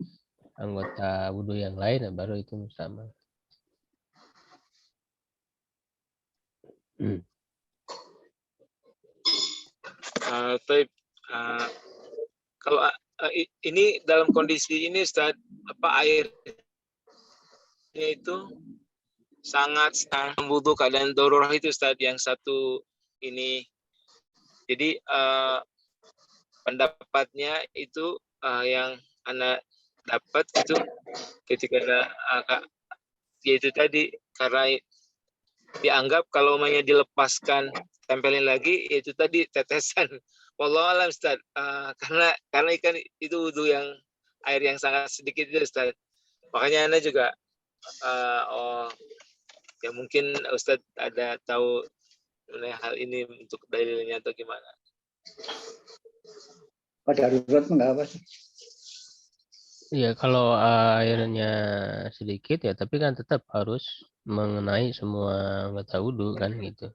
anggota wudhu yang lain, baru itu mustakmal. Kalau ini dalam kondisi ini, Ustaz, airnya itu sangat membutuh keadaan darurat itu, Ustaz, yang satu ini. Jadi pendapatnya itu yang Anda dapat itu ketika yaitu tadi, karena dianggap kalau umumnya dilepaskan tempelin lagi, yaitu tadi tetesan. Wallahu a'lam, Ustaz. Karena ikan itu wudu yang air yang sangat sedikit itu, Ustaz. Makanya Anda juga ya mungkin Ustaz ada tahu mengenai hal ini untuk dalilnya atau gimana? Darurat enggak apa sih? Iya, kalau airnya sedikit ya, tapi kan tetap harus mengenai semua anggota wudhu kan gitu.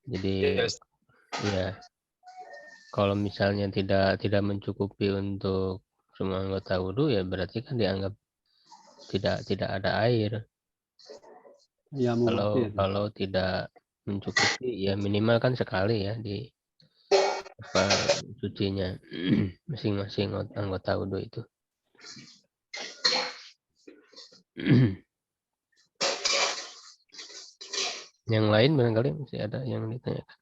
Jadi ya, kalau misalnya tidak mencukupi untuk semua anggota wudhu, ya berarti kan dianggap tidak ada air. Ya, kalau tidak mencukupi, ya minimal kan sekali ya di sucinya masing-masing anggota wudhu itu. Yang lain barangkali masih ada yang ditanyakan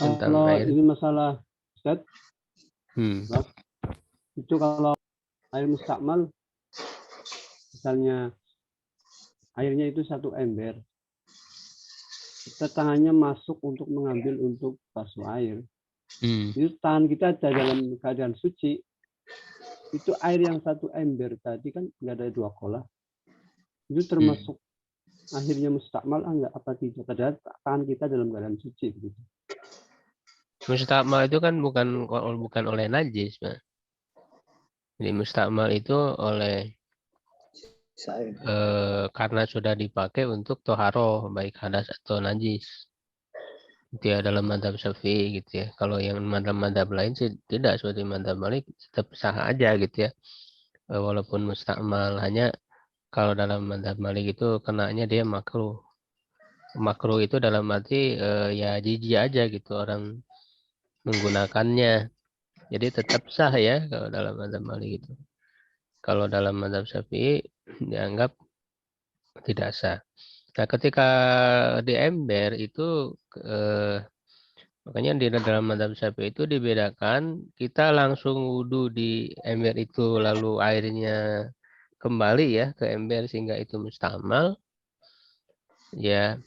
tentang kalau air. Ini masalah Ustaz, itu kalau air mustakmal, misalnya airnya itu 1 ember, kita tangannya masuk untuk mengambil untuk basuh air, itu tangan kita ada dalam keadaan suci, itu air yang 1 ember tadi kan nggak ada 2 kolah, itu termasuk akhirnya mustakmal enggak, apa tidak? Padahal tangan kita dalam keadaan suci begitu. Mustakmal itu kan bukan oleh najis, Pak. Jadi mustakmal itu oleh karena sudah dipakai untuk toharoh, baik hadas atau najis. Itu ya dalam madzhab Syafi'i gitu ya. Kalau yang madzhab lain sih tidak, seperti madzhab Malik tetap sah aja gitu ya. Walaupun mustakmal, hanya kalau dalam madzhab Malik itu kenanya dia makruh. Makruh itu dalam arti ya jijik aja gitu orang menggunakannya. Jadi tetap sah ya kalau dalam madzhab Malik itu. Kalau dalam madzhab Syafi'i dianggap tidak sah. Nah, ketika di ember itu makanya di dalam madzhab Syafi'i itu dibedakan, kita langsung wudhu di ember itu lalu airnya kembali ya ke ember sehingga itu mustakmal, ya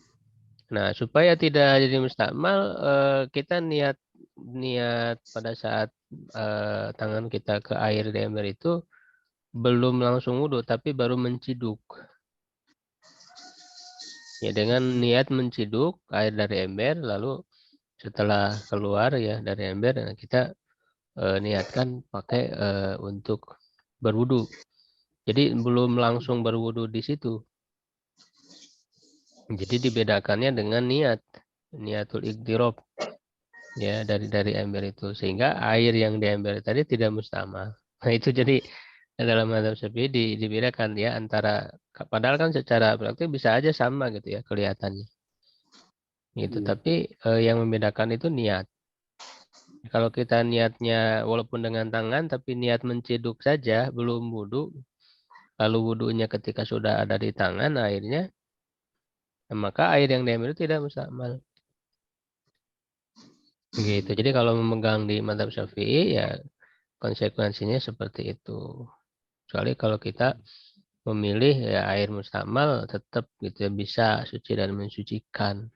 Nah, supaya tidak jadi mustakmal, kita niat pada saat tangan kita ke air di ember itu belum langsung wudhu, tapi baru menciduk. Ya, dengan niat menciduk air dari ember, lalu setelah keluar ya dari ember, kita niatkan pakai untuk berwudhu. Jadi belum langsung berwudhu di situ. Jadi dibedakannya dengan niatul iqtirob ya dari ember itu, sehingga air yang di ember tadi tidak mustamal. Nah, itu jadi dalam mazhab Syafi'i dibedakan ya antara, padahal kan secara praktik bisa aja sama gitu ya kelihatannya. Gitu, tapi yang membedakan itu niat. Kalau kita niatnya walaupun dengan tangan tapi niat menciduk saja belum wudhu, lalu wudhunya ketika sudah ada di tangan airnya, maka air yang diambil itu tidak mustakmal. Gitu. Jadi kalau memegang di mazhab Syafi'i ya konsekuensinya seperti itu. Kecuali kalau kita memilih ya air mustakmal tetap gitu ya, bisa suci dan mensucikan.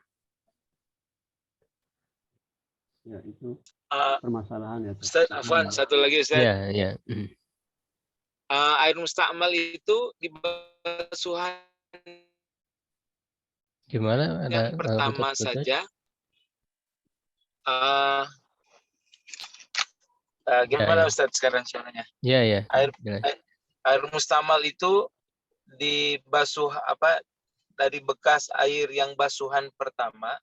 Ya, itu Uh, permasalahan ya. Ustaz, Afwan, satu lagi Ustaz. Ya, ya. Air mustakmal itu di basuhan Gimana? yang Ada pertama putus-putus? saja. Gimana Ya, Ustaz sekarang suaranya? ya, ya. Air mustakmal itu dibasuh dari bekas air yang basuhan pertama.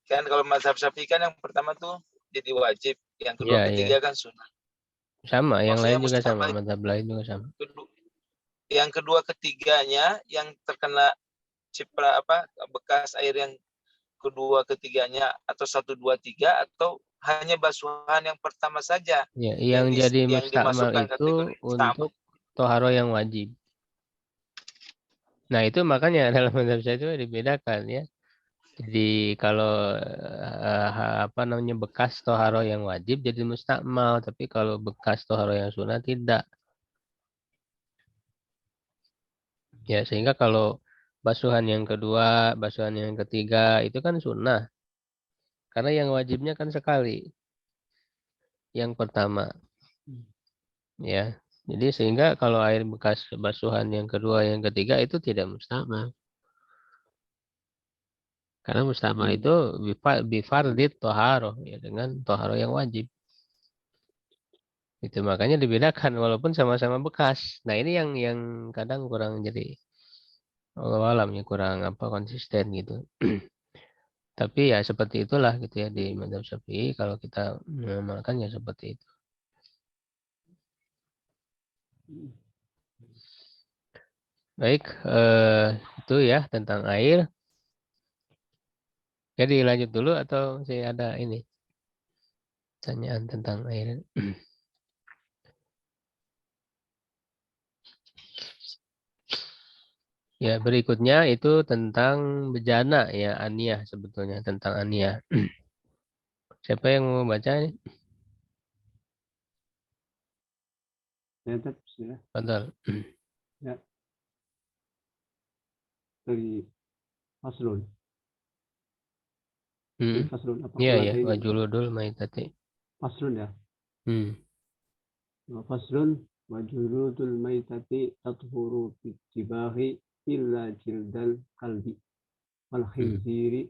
Kan kalau mazhab Syafi'i kan yang pertama tuh jadi wajib, yang kedua Ya, ketiga ya. kan sunnah. Sama, yang Maksudnya lain juga sama, mustakmal mazhab lain juga sama. yang kedua ketiganya yang terkena bekas air yang kedua ketiganya atau 1, 2, 3 atau hanya basuhan yang pertama saja Ya, yang jadi yang mustakmal dimasukkan itu kategori mustakmal. untuk toharo yang wajib. Nah, itu makanya dalam mazhab saya itu dibedakan ya. Jadi kalau bekas toharo yang wajib jadi mustakmal, tapi kalau bekas toharo yang sunnah tidak. Ya, sehingga kalau basuhan yang kedua, basuhan yang ketiga itu kan sunnah. Karena yang wajibnya kan sekali. Yang pertama. Ya. Jadi sehingga kalau air bekas basuhan yang kedua, yang ketiga itu tidak mustakmal. Karena mustakmal itu bifardit toharo ya, dengan toharo yang wajib. Itu makanya dibedakan walaupun sama-sama bekas. Nah, ini yang kadang kurang jadi Allah alam ya, kurang konsisten gitu. Tapi ya seperti itulah gitu ya di mazhab Syafi'i, kalau kita mengamalkan ya seperti itu. Baik, itu ya tentang air. Jadi lanjut dulu atau saya ada ini pertanyaan tentang air. Ya, berikutnya itu tentang bejana ya, aniyah sebetulnya, tentang aniyah. Siapa yang mau baca ini? Ya, bismillah. Betul. Ya. Dari Faslun. Faslun apa? Iya, ya, wajuludul maitati. Faslun ya. Hmm. Faslun wajuludul maitati tathuru bittibahi illa jildal kalbi wal khinziri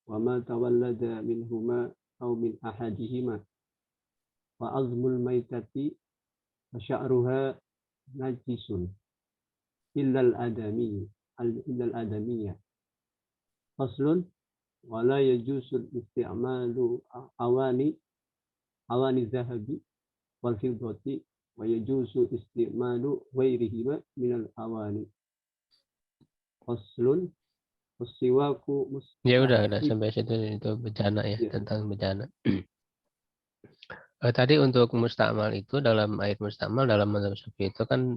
wa ma tawallada minhuma aw min ahadihima wa azmul maitati wa sya'ruha najisun illa al-adamiyya. Faslun wala yajusul isti'malu awani zahabi wal fiddati wa yajuzu isti'malu ghairihima minal awani. Faslun usiwaku Ya udah sampai situ, itu bejana ya, tentang bejana. Tadi untuk mustakmal itu, dalam air mustakmal dalam mazhab Syafi'i itu kan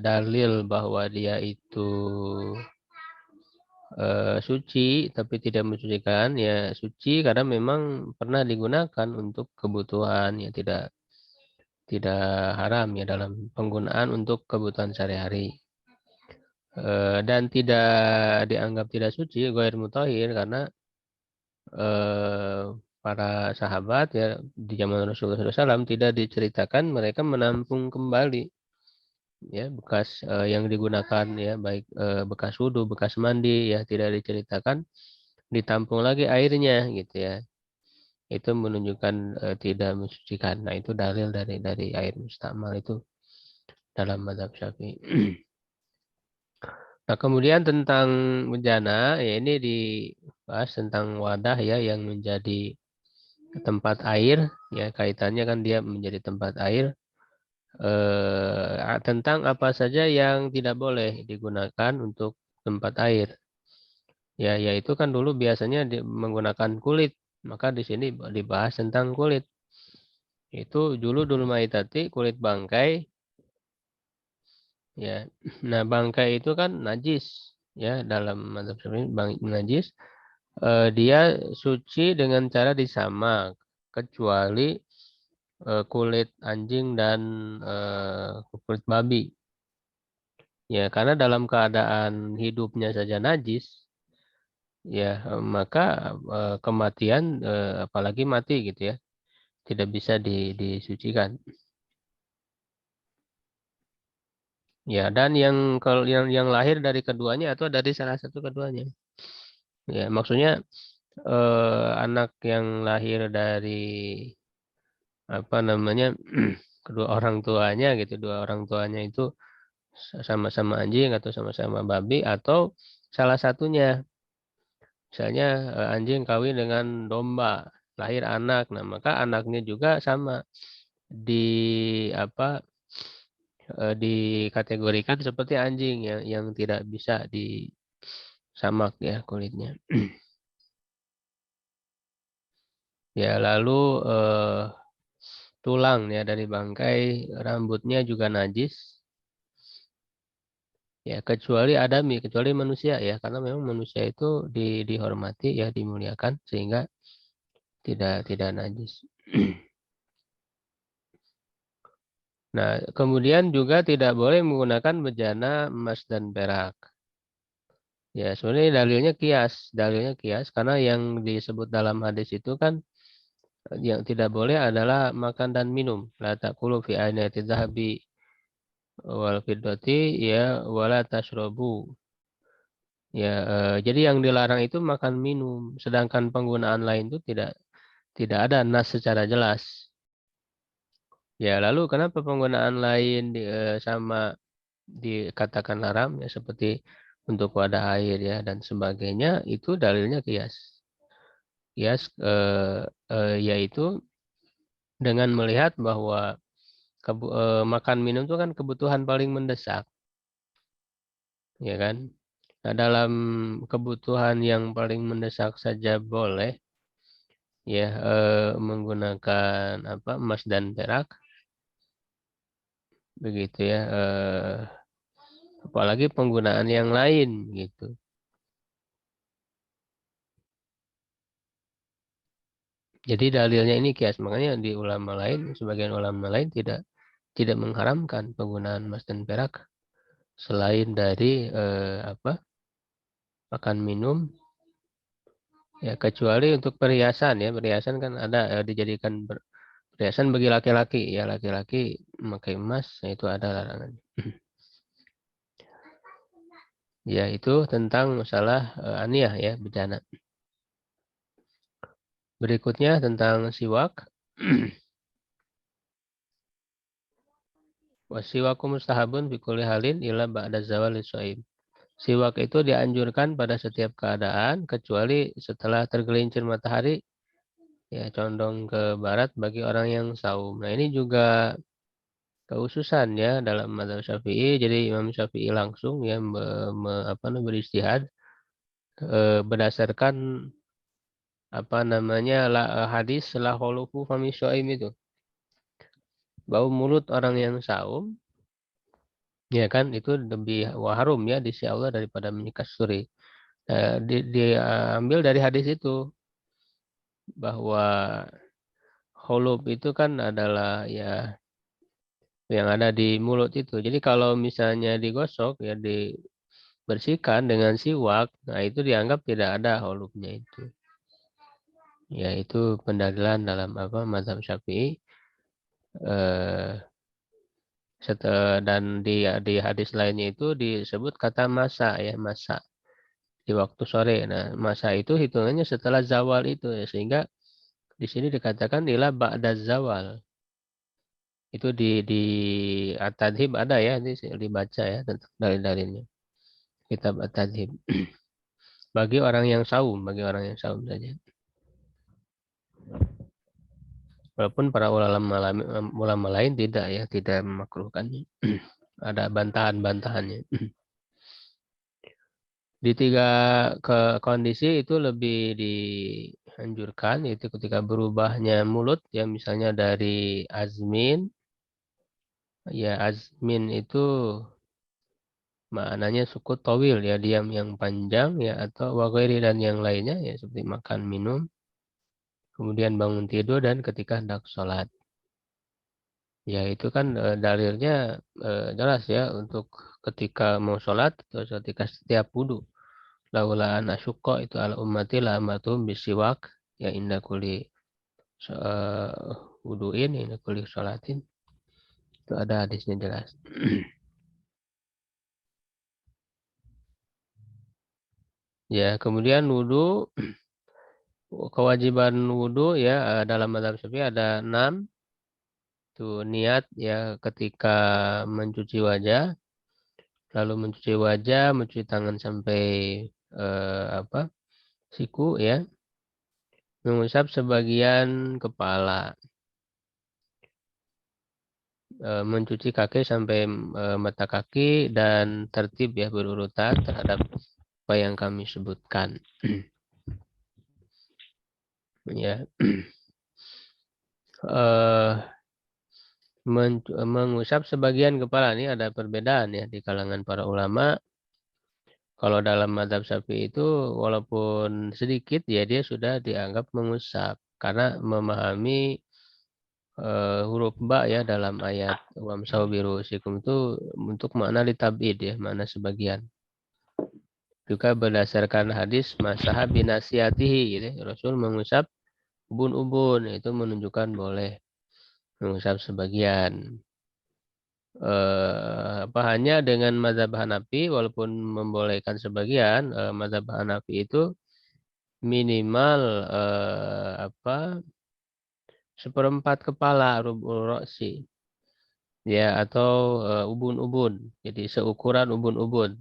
dalil bahwa dia itu suci tapi tidak mensucikan ya, suci karena memang pernah digunakan untuk kebutuhan ya, tidak haram ya dalam penggunaan untuk kebutuhan sehari-hari. dan tidak dianggap tidak suci, ghair mutahhir, karena para sahabat ya di zaman Rasulullah SAW tidak diceritakan mereka menampung kembali ya bekas yang digunakan ya, baik bekas wudhu, bekas mandi ya, tidak diceritakan ditampung lagi airnya gitu ya. Itu menunjukkan tidak mensucikan. Nah, itu dalil dari air mustamal itu dalam mazhab Syafi'i. Nah, kemudian tentang bejana ya, ini dibahas tentang wadah ya yang menjadi tempat air ya, kaitannya kan dia menjadi tempat air. Tentang apa saja yang tidak boleh digunakan untuk tempat air ya, yaitu kan dulu biasanya menggunakan kulit, maka di sini dibahas tentang kulit. Itu dulu maitati, kulit bangkai ya. Nah, bangkai itu kan najis ya, dalam mazhab Syafi'i najis. Dia suci dengan cara disamak, kecuali kulit anjing dan kulit babi. Ya, karena dalam keadaan hidupnya saja najis, ya maka kematian, apalagi mati gitu ya, tidak bisa disucikan. Ya, dan kalau yang lahir dari keduanya atau dari salah satu keduanya. Ya, maksudnya anak yang lahir dari apa namanya kedua orang tuanya gitu, dua orang tuanya itu sama-sama anjing atau sama-sama babi, atau salah satunya, misalnya anjing kawin dengan domba, lahir anak, nah maka anaknya juga sama di apa dikategorikan seperti anjing yang tidak bisa disamak ya kulitnya. Ya, lalu tulang ya dari bangkai, rambutnya juga najis. Ya, kecuali adami, kecuali manusia ya, karena memang manusia itu dihormati ya, dimuliakan sehingga tidak najis. Nah, kemudian juga tidak boleh menggunakan bejana emas dan perak. Ya, sebenarnya dalilnya kias karena yang disebut dalam hadis itu kan yang tidak boleh adalah makan dan minum. La taqulu fi ainati dzahabi wal fiddati ya wala tashrabu. Ya, jadi yang dilarang itu makan minum, sedangkan penggunaan lain itu tidak ada nas secara jelas. Ya, lalu kenapa penggunaan lain sama dikatakan haram ya, seperti untuk wadah air ya dan sebagainya, itu dalilnya kias. Kias yaitu dengan melihat bahwa makan minum itu kan kebutuhan paling mendesak, ya kan? Nah, dalam kebutuhan yang paling mendesak saja boleh ya menggunakan apa emas dan perak, begitu ya. Apalagi penggunaan yang lain gitu. Jadi dalilnya ini kias, makanya di ulama lain, sebagian ulama lain tidak mengharamkan penggunaan emas dan perak selain dari makan minum ya, kecuali untuk perhiasan ya, perhiasan kan ada dijadikan perhiasan bagi laki-laki ya, laki-laki memakai emas ya, itu ada larangan. Ya, itu tentang masalah aniyah ya, bejana. Berikutnya tentang siwak. Wasiwaku mustahabun fi kulli halin illa ba'da zawali shaim. Siwak itu dianjurkan pada setiap keadaan kecuali setelah tergelincir matahari ya, condong ke barat bagi orang yang saum. Nah, ini juga keususan ya dalam mazhab Syafi'i. Jadi Imam Syafi'i langsung ya beristihad berdasarkan apa namanya hadis la khulufu fami syaim itu. Bau mulut orang yang saum ya kan itu lebih harum ya di sisi Allah daripada minyak kasturi. Diambil dari hadis itu bahwa khulub itu kan adalah ya yang ada di mulut itu. Jadi kalau misalnya digosok ya bersihkan dengan siwak, nah itu dianggap tidak ada holubnya itu. Ya, itu pendalilan dalam mazhab Syafi'i. Dan di hadis lainnya itu disebut kata masa ya, masa di waktu sore. Nah, masa itu hitungannya setelah zawal itu ya, sehingga di sini dikatakan ila ba'da zawal. Itu di At-Tadhib ada ya, ini dibaca ya tentang dalil-dalilnya. Kitab At-Tadhib. Bagi orang yang saum saja. Walaupun para ulama lain tidak ya, tidak memakruhkannya. Ada bantahan-bantahannya. Di tiga kondisi itu lebih dianjurkan, itu ketika berubahnya mulut ya, misalnya dari azmin, ya azmin itu maknanya sukut tawil ya, diam yang panjang ya, atau waghairi dan yang lainnya ya, seperti makan minum, kemudian bangun tidur dan ketika hendak sholat. Ya itu kan dalilnya jelas ya, untuk ketika mau sholat atau ketika setiap wudhu. Laula an asyqa itu ala ummati la amatum bisiwak ya inda kulli wudu'in inda kulli sholatin. Itu ada hadisnya jelas. Ya, kemudian wudu, kewajiban wudu ya dalam mazhab Syafi'i ada 6. Itu niat ya ketika mencuci wajah, lalu mencuci wajah, mencuci tangan sampai siku ya, mengusap sebagian kepala, mencuci kaki sampai mata kaki, dan tertib ya berurutan terhadap apa yang kami sebutkan. Ya, mengusap sebagian kepala ini ada perbedaan ya di kalangan para ulama. Kalau dalam mazhab Syafi'i itu walaupun sedikit ya dia sudah dianggap mengusap karena memahami huruf ba ya dalam ayat wamsahu birusikum itu untuk makna litabid ya, makna sebagian. Juga berdasarkan hadis masaha binasiyatihi gitu, Rasul mengusap ubun-ubun, itu menunjukkan boleh mengusap sebagian. Hanya dengan mazhab Hanafi walaupun membolehkan sebagian, mazhab Hanafi itu minimal seperempat kepala rubul roksi ya, atau ubun-ubun, jadi seukuran ubun-ubun.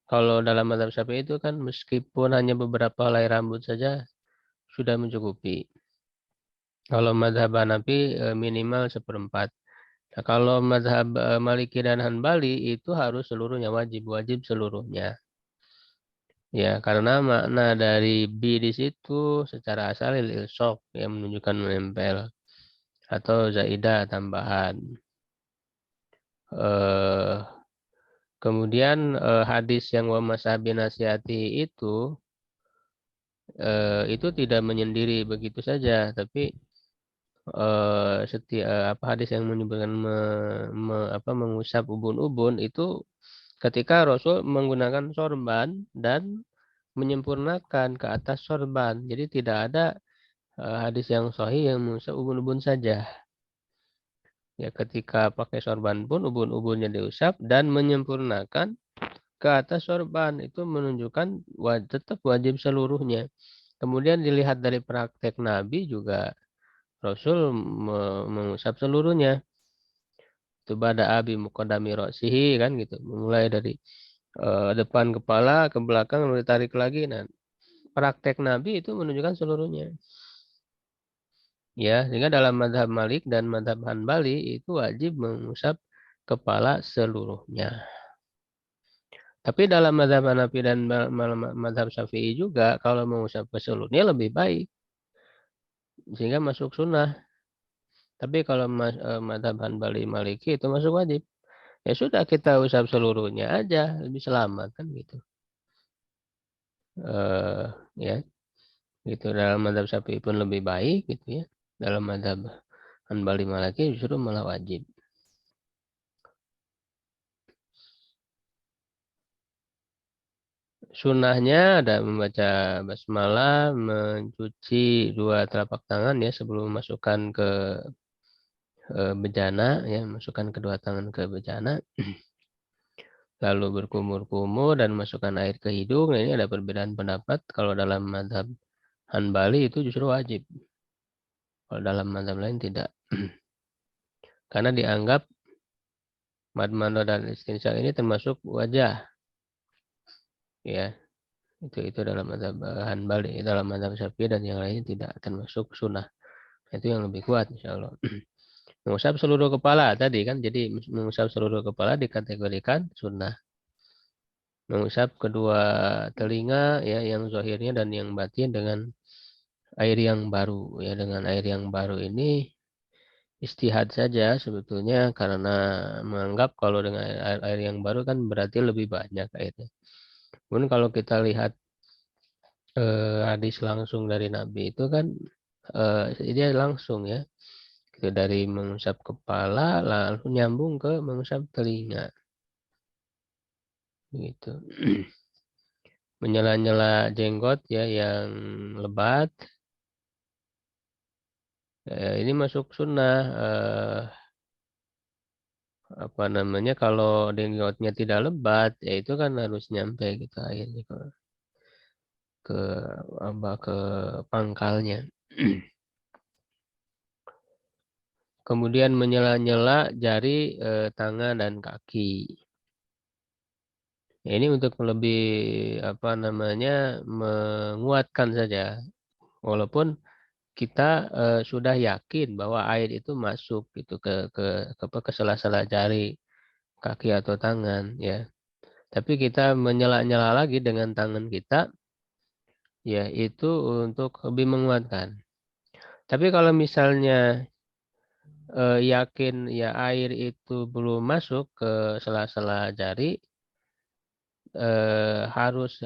Kalau dalam mazhab Syafi'i itu kan meskipun hanya beberapa helai rambut saja sudah mencukupi. Kalau mazhab Hanafi minimal seperempat. Nah, kalau mazhab Maliki dan Hanbali itu harus seluruhnya, wajib seluruhnya. Ya, karena makna dari bi di situ secara asal ilsok yang menunjukkan menempel atau zaidah tambahan. Kemudian hadis yang wa mashabi nasihati itu tidak menyendiri begitu saja, tapi hadis yang menyebutkan mengusap ubun-ubun itu ketika Rasul menggunakan sorban dan menyempurnakan ke atas sorban. Jadi tidak ada hadis yang sahih yang mengusap ubun-ubun saja. Ya, ketika pakai sorban pun ubun-ubunnya diusap dan menyempurnakan ke atas sorban, itu menunjukkan tetap wajib seluruhnya. Kemudian dilihat dari praktek Nabi juga Rasul mengusap seluruhnya. Itu bada abi muqaddami ra'sihi kan gitu. Mulai dari depan kepala ke belakang lalu ditarik lagi. Nah, praktek Nabi itu menunjukkan seluruhnya. Ya, sehingga dalam mazhab Malik dan mazhab Hanbali itu wajib mengusap kepala seluruhnya. Tapi dalam mazhab Hanafi dan mazhab Syafi'i juga kalau mengusap ke seluruhnya lebih baik. Sehingga masuk sunnah. Tapi kalau mazhab Hanbali Maliki itu masuk wajib. Ya sudah kita usap seluruhnya aja, lebih selamat kan gitu. Ya, gitu dalam mazhab Syafi'i pun lebih baik gitu ya. Dalam mazhab Hanbali Maliki justru malah wajib. . 。 . 。 . 。 . 。 . 。 . 。 . 。 . 。 . 。 . 。 . 。 . 。 . 。 。 . 。 . 。 。 . 。 。 . 。 。 . 。 . 。 . 。 。 。 。 . 。 。 . 。 . 。 。 . 。 . 。Sunnahnya ada membaca basmalah, mencuci dua telapak tangan ya sebelum masukkan ke bejana ya, masukkan kedua tangan ke bejana, lalu berkumur-kumur dan masukkan air ke hidung. Nah, ini ada perbedaan pendapat. Kalau dalam mazhab Hanbali itu justru wajib. Kalau dalam mazhab lain tidak. Karena dianggap madmano dan istinsyak ini termasuk wajah. Ya, itu dalam mazhab Hanbali, dalam mazhab Syafi'i dan yang lainnya tidak termasuk sunnah. Itu yang lebih kuat insyaallah. Mengusap seluruh kepala tadi kan, jadi mengusap seluruh kepala dikategorikan sunnah. Mengusap kedua telinga ya, yang zahirnya dan yang batin dengan air yang baru ya. Dengan air yang baru ini istihad saja sebetulnya, karena menganggap kalau dengan air yang baru kan berarti lebih banyak airnya. Kemudian kalau kita lihat hadis langsung dari Nabi itu kan dia langsung ya, gitu, dari mengusap kepala lalu nyambung ke mengusap telinga gitu. Menyela-nyela jenggot ya yang lebat, ini masuk sunnah. Apa namanya, kalau jenggotnya tidak lebat ya itu kan harus nyampe gitu airnya ke apa, ke pangkalnya. Kemudian menyela-nyela jari tangan dan kaki. Ya, ini untuk lebih apa namanya, menguatkan saja. Walaupun kita sudah yakin bahwa air itu masuk gitu ke sela-sela jari kaki atau tangan ya. Tapi kita menyela-nyela lagi dengan tangan kita ya, itu untuk lebih menguatkan. Tapi kalau misalnya yakin ya air itu belum masuk ke sela-sela jari, harus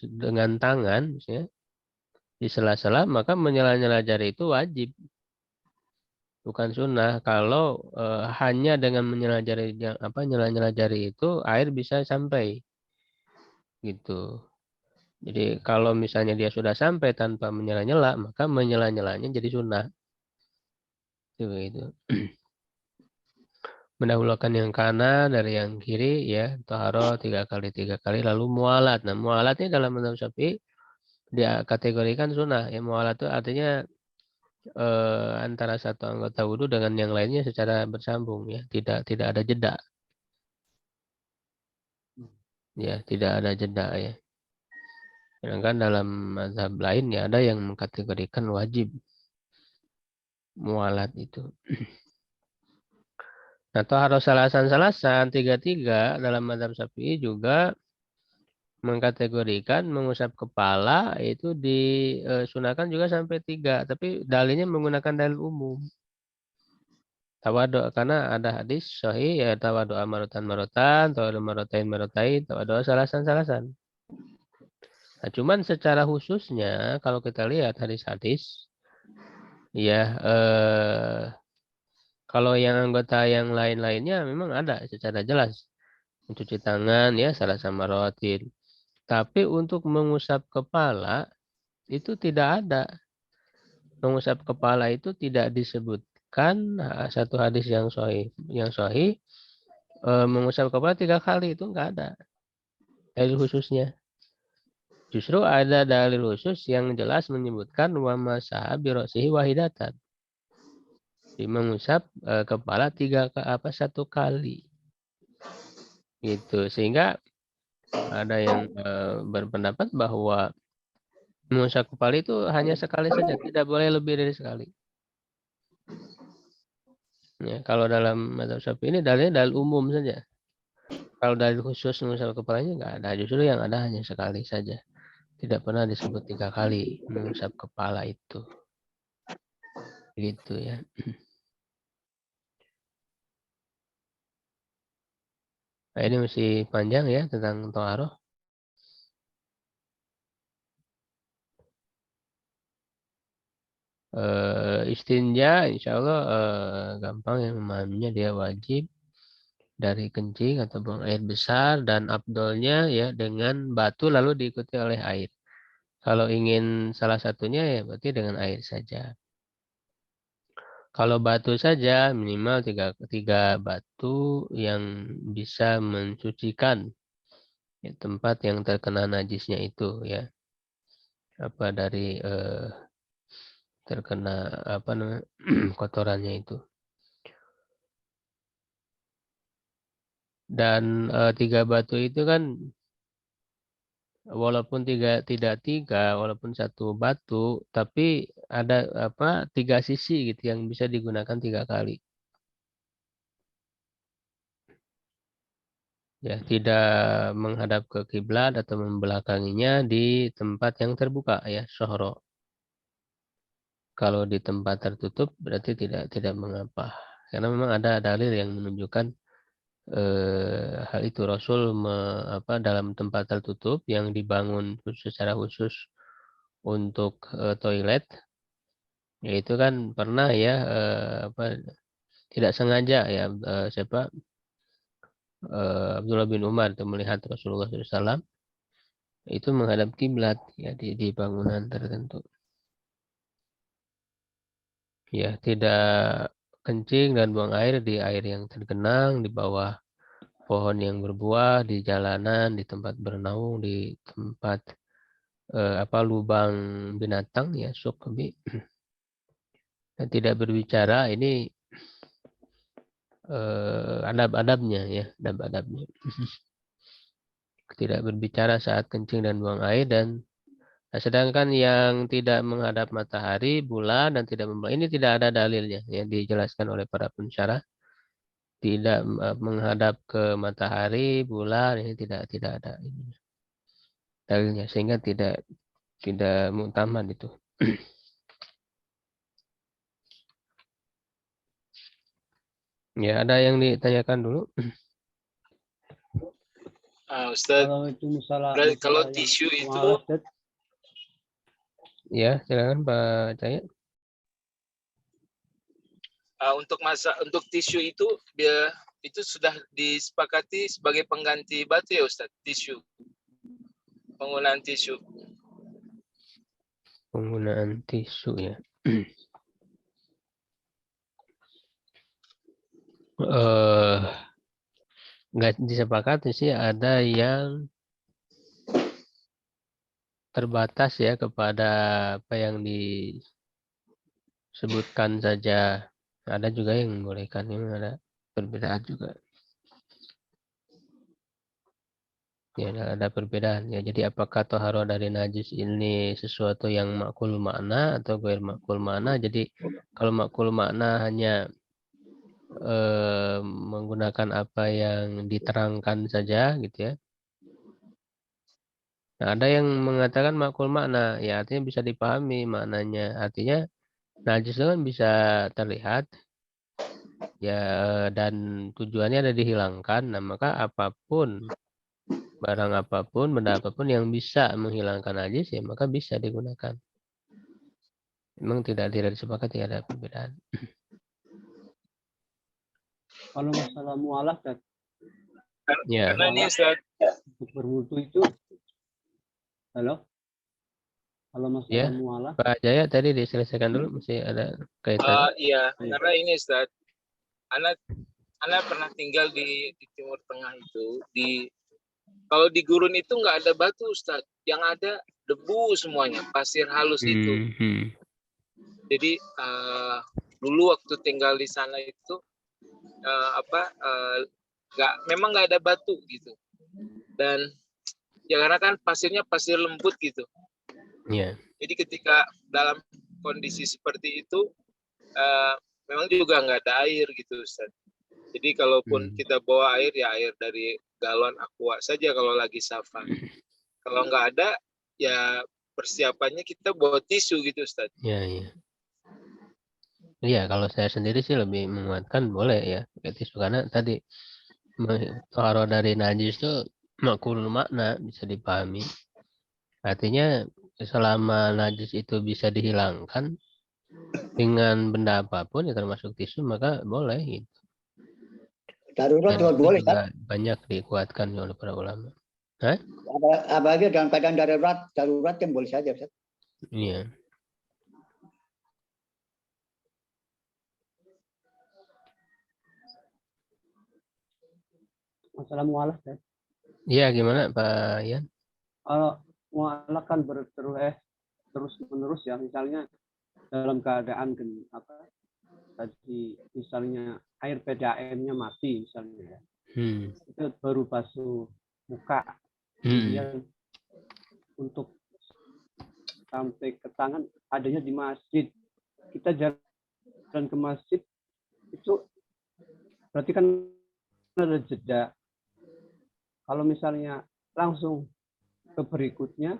dengan tangan ya, di sela-sela, maka menyela-nyela jari itu wajib, bukan sunnah. Kalau hanya dengan menyela jari, nyela-nyela jari itu air bisa sampai gitu. Jadi kalau misalnya dia sudah sampai tanpa menyela-nyela, maka menyela-nyelanya jadi sunnah. Itu. Mendahulukan yang kanan dari yang kiri ya, toharo 3 kali lalu mualat. Nah, mualat ini dalam mazhab Syafi'i dia kategorikan sunnah ya. Mualat itu artinya antara satu anggota wudhu dengan yang lainnya secara bersambung ya, tidak ada jeda ya, tidak ada jeda ya. Sedangkan dalam mazhab lain ya ada yang mengkategorikan wajib mualat itu. Nah, toharo salasan 3 dalam mazhab Syafi'i juga mengkategorikan mengusap kepala itu disunahkan juga sampai 3, tapi dalilnya menggunakan dalil umum. Tawaduk, karena ada hadis sahih ya, tawaduk marotan, tawaduk marotain, tawaduk salasan. Nah, cuman secara khususnya kalau kita lihat hadis-hadis ya, kalau yang anggota yang lain-lainnya memang ada secara jelas mencuci tangan ya salasan marotin. Tapi untuk mengusap kepala itu tidak ada. Mengusap kepala itu tidak disebutkan satu hadis yang sahih mengusap kepala 3 kali, itu enggak ada dalil khususnya. Justru ada dalil khusus yang jelas menyebutkan wa masaha bi ra'sihi wahidatan. Mengusap kepala 1 kali. Gitu. Sehingga ada yang berpendapat bahwa mengusap kepala itu hanya sekali saja, tidak boleh lebih dari sekali. Ya, kalau dalam mazhab Syafi'i ini dalilnya dalil umum saja. Kalau dalil khusus mengusap kepalanya enggak ada. Justru yang ada hanya sekali saja. Tidak pernah disebut 3 kali mengusap kepala itu. Gitu ya. Nah, ini masih panjang ya tentang toharoh. Istinja insya Allah gampang ya memahaminya, dia wajib. dari kencing atau buang air besar, dan afdolnya ya dengan batu lalu diikuti oleh air. Kalau ingin salah satunya ya berarti dengan air saja. Kalau batu saja minimal tiga batu yang bisa mensucikan ya, tempat yang terkena najisnya itu ya. Apa dari terkena apa namanya kotorannya itu. Dan 3 batu itu kan walaupun tidak tiga, walaupun satu batu, tapi ada apa 3 sisi gitu yang bisa digunakan 3 kali. Ya, tidak menghadap ke kiblat atau membelakanginya di tempat yang terbuka ya, syahro. Kalau di tempat tertutup berarti tidak mengapa. Karena memang ada dalil yang menunjukkan hal itu. Rasul dalam tempat tertutup yang dibangun secara khusus untuk toilet, yaitu kan pernah ya tidak sengaja ya Abdullah bin Umar itu melihat Rasulullah SAW itu menghadap kiblat ya di bangunan tertentu. Ya, tidak kencing dan buang air di air yang tergenang, di bawah pohon yang berbuah, di jalanan, di tempat bernaung, di tempat lubang binatang ya suqbi. Dan tidak berbicara ini adab-adabnya ya, adab-adabnya. Tidak berbicara saat kencing dan buang air, dan sedangkan yang tidak menghadap matahari, bulan, dan tidak membuang ini tidak ada dalilnya yang dijelaskan oleh para pensyarah. Tidak menghadap ke matahari, bulan, ini tidak ada ini dalilnya, sehingga tidak mu'tamad itu. Ya, ada yang ditanyakan dulu? Ustaz, Kalau itu masalah kalau yang tisu itu mualaf, Ustaz, Ya, silakan Pak Cahaya. untuk tisu itu dia itu sudah disepakati sebagai pengganti batu ya Ustaz, tisu. Penggunaan tisu. Penggunaan tisu ya. Nggak disepakati sih, ada yang terbatas ya kepada apa yang disebutkan saja. Ada juga yang membolehkan, memang ada perbedaan juga. Ya, ada perbedaan ya. Jadi apakah toharo dari najis ini sesuatu yang makul makna atau gair makul makna? Jadi kalau makul makna hanya menggunakan apa yang diterangkan saja gitu ya. Nah, ada yang mengatakan makul makna, ya artinya bisa dipahami maknanya. Artinya najis itu kan bisa terlihat ya, dan tujuannya ada dihilangkan. Nah, maka apapun, barang apapun, benda apapun yang bisa menghilangkan najis ya maka bisa digunakan. Memang tidak disepakati ada perbedaan. kalau masalah mualaf, Ustaz, Ya. Karena ini Ustaz, untuk berwudu itu, halo? Kalau masalah Ya, mualaf, Pak Jaya tadi diselesaikan dulu, masih ada kaitannya. iya, karena ini Ustaz, anak pernah tinggal di Timur Tengah itu, kalau di gurun itu nggak ada batu Ustaz, yang ada debu semuanya, pasir halus itu. Jadi dulu waktu tinggal di sana itu memang nggak ada batu gitu, dan ya karena kan pasirnya pasir lembut gitu. Ya. Jadi ketika dalam kondisi seperti itu memang juga nggak ada air gitu Ustaz. Jadi kalaupun kita bawa air ya air dari galon aqua saja kalau lagi safar. Kalau nggak ada ya persiapannya kita bawa tisu gitu Ustaz. Ya, ya. Iya, kalau saya sendiri sih lebih menguatkan boleh ya pakai tisu, karena tadi toharo dari najis itu makul makna, bisa dipahami. Artinya selama najis itu bisa dihilangkan dengan benda apapun ya termasuk tisu, maka boleh gitu. Darurat Dan juga itu boleh, juga banyak dikuatkan oleh para ulama. Hah? Apalagi dalam keadaan darurat yang boleh saja, Ustaz. Iya. Masalah mualah, Ustaz. Iya, gimana Pak Yan? Kalau mualah kan terus menerus ya, misalnya dalam keadaan tadi misalnya air PDAM-nya mati misalnya ya. Itu baru basuh muka. Kemudian untuk sampai ke tangan adanya di masjid. Kita jalan ke masjid itu berarti kan ada jeda. Kalau misalnya langsung ke berikutnya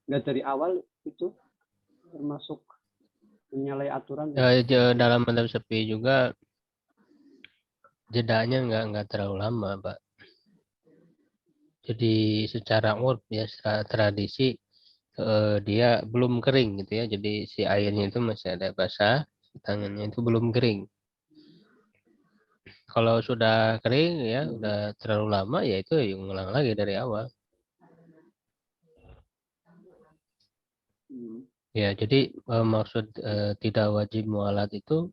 nggak dari awal, itu termasuk menyalahi aturan. Dalam mazhab Syafi'i juga jedanya nggak terlalu lama, Pak. Jadi secara urf ya, secara tradisi dia belum kering gitu ya. Jadi si airnya itu masih ada basah, tangannya itu belum kering. Kalau sudah kering ya, udah terlalu lama ya itu ngulang lagi dari awal. Ya, jadi maksud tidak wajib mualat itu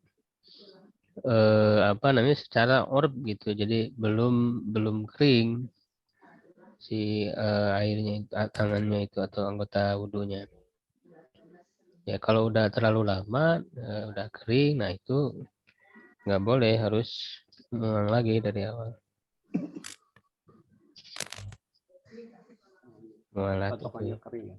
secara urf gitu. Jadi belum kering si airnya, tangannya itu atau anggota wudhunya. Ya kalau udah terlalu lama, udah kering, nah itu nggak boleh, harus mengulang lagi dari awal. Mualat itu. Patokannya kering ya.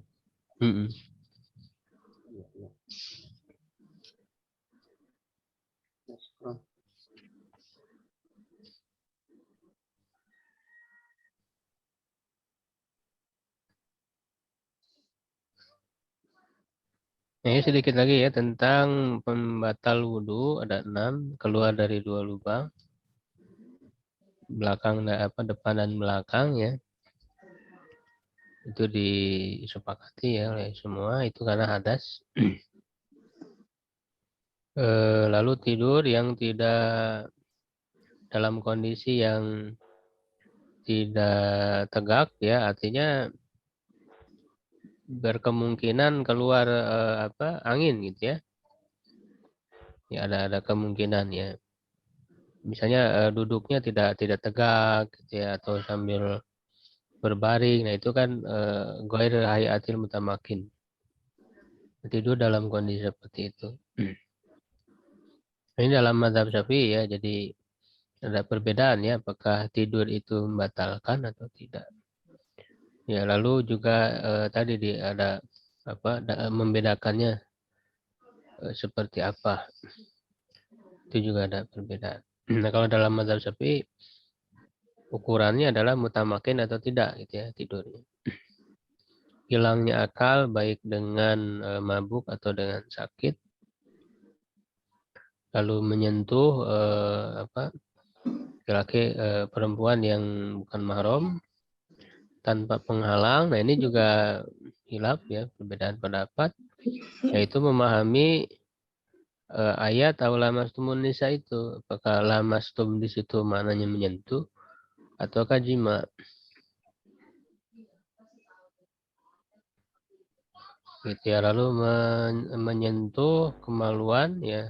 Ini sedikit lagi ya tentang pembatal wudhu, ada 6, keluar dari 2 lubang, belakang depan dan belakang ya. Itu disepakati ya oleh semua, itu karena hadas. Lalu tidur yang tidak dalam kondisi yang tidak tegak ya, artinya berkemungkinan keluar angin gitu ya. Ya ada kemungkinan ya. Misalnya duduknya tidak tegak gitu ya, atau sambil berbaring. Nah, itu kan ghair hayatil mutamakin. Tidur dalam kondisi seperti itu. Ini dalam mazhab Syafi'i ya, jadi ada perbedaan ya, apakah tidur itu membatalkan atau tidak. Ya, lalu juga tadi ada membedakannya seperti apa. Itu juga ada perbedaan. Nah, kalau dalam mazhab Syafi'i ukurannya adalah mutamakin atau tidak gitu ya tidurnya. Hilangnya akal baik dengan mabuk atau dengan sakit. Lalu menyentuh laki-laki perempuan yang bukan mahram tanpa penghalang. Nah, ini juga hilaf ya, perbedaan pendapat, yaitu memahami ayat atau lamastumun nisa itu. Apakah lamastum di situ maknanya menyentuh ataukah jima? Gitu ya. Lalu menyentuh kemaluan ya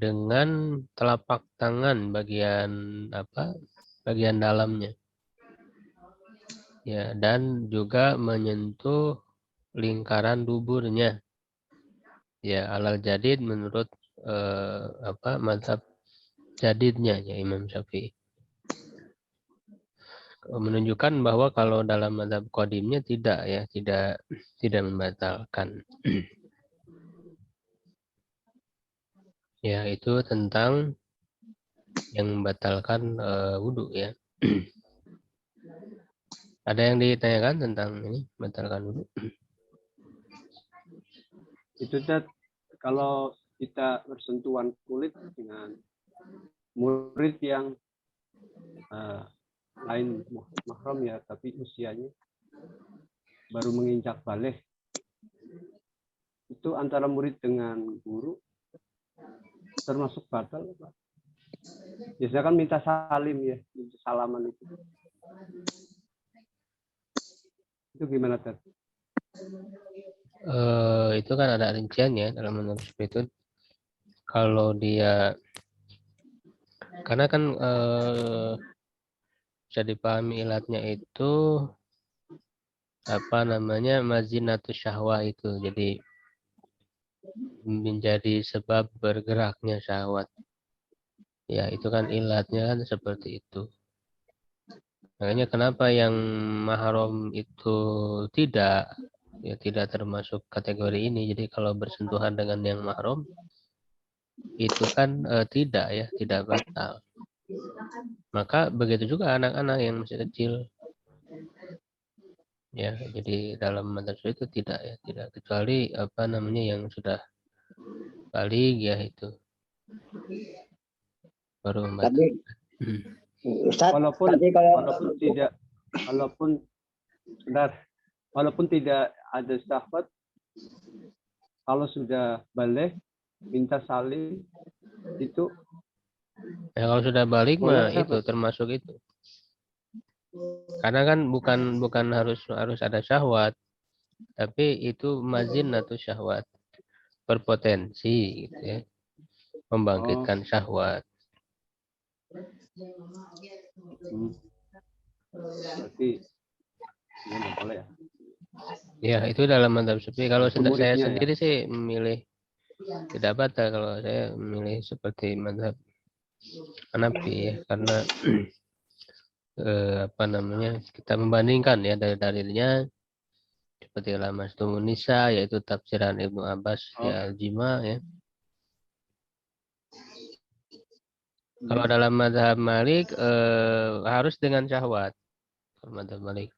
dengan telapak tangan bagian dalamnya ya, dan juga menyentuh lingkaran duburnya ya, alal jadid menurut mazhab jadidnya ya Imam Syafi'i, menunjukkan bahwa kalau dalam mazhab qadimnya tidak ya, tidak membatalkan. Ya, itu tentang yang membatalkan wudhu ya. Ada yang ditanyakan tentang ini membatalkan wudhu? Itu kalau kita bersentuhan kulit dengan murid yang lain mahram ya, tapi usianya baru menginjak balik, itu antara murid dengan guru termasuk batal, Pak? Biasanya kan minta salim ya, minta salaman itu. Itu gimana, Ted? Itu kan ada rinciannya dalam madhab Syafi'i itu. Kalau dia, karena kan bisa dipahami ilatnya itu apa namanya, mazinatus syahwah itu. Jadi menjadi sebab bergeraknya syahwat. Ya, itu kan ilatnya kan seperti itu. Makanya kenapa yang mahram itu tidak, ya tidak termasuk kategori ini. Jadi kalau bersentuhan dengan yang mahram itu kan tidak ya, tidak batal. Maka begitu juga anak-anak yang masih kecil. Ya, jadi dalam madhab itu tidak ya, tidak, kecuali apa namanya yang sudah baligh ya itu baru membatal. Tapi Ustaz, Walaupun tadi kalau walaupun tidak ada syahwat, kalau sudah balik minta salim itu Ya, kalau sudah balik boleh, mah itu termasuk itu. Karena kan bukan harus ada syahwat, tapi itu mazin atau syahwat, berpotensi gitu ya, membangkitkan syahwat. Berarti ya nggak boleh ya. Ya, itu dalam madhab Syafi'i. Kalau saya Muridnya sendiri sih memilih tidak batal, kalau saya memilih seperti madhab Hanafi ya, karena apa namanya, kita membandingkan ya dari dalilnya seperti Lamastumun Nisa, yaitu tafsiran Ibnu Abbas ya al-jima ya. Kalau dalam mazhab Malik harus dengan syahwat. Kalau mazhab Malik.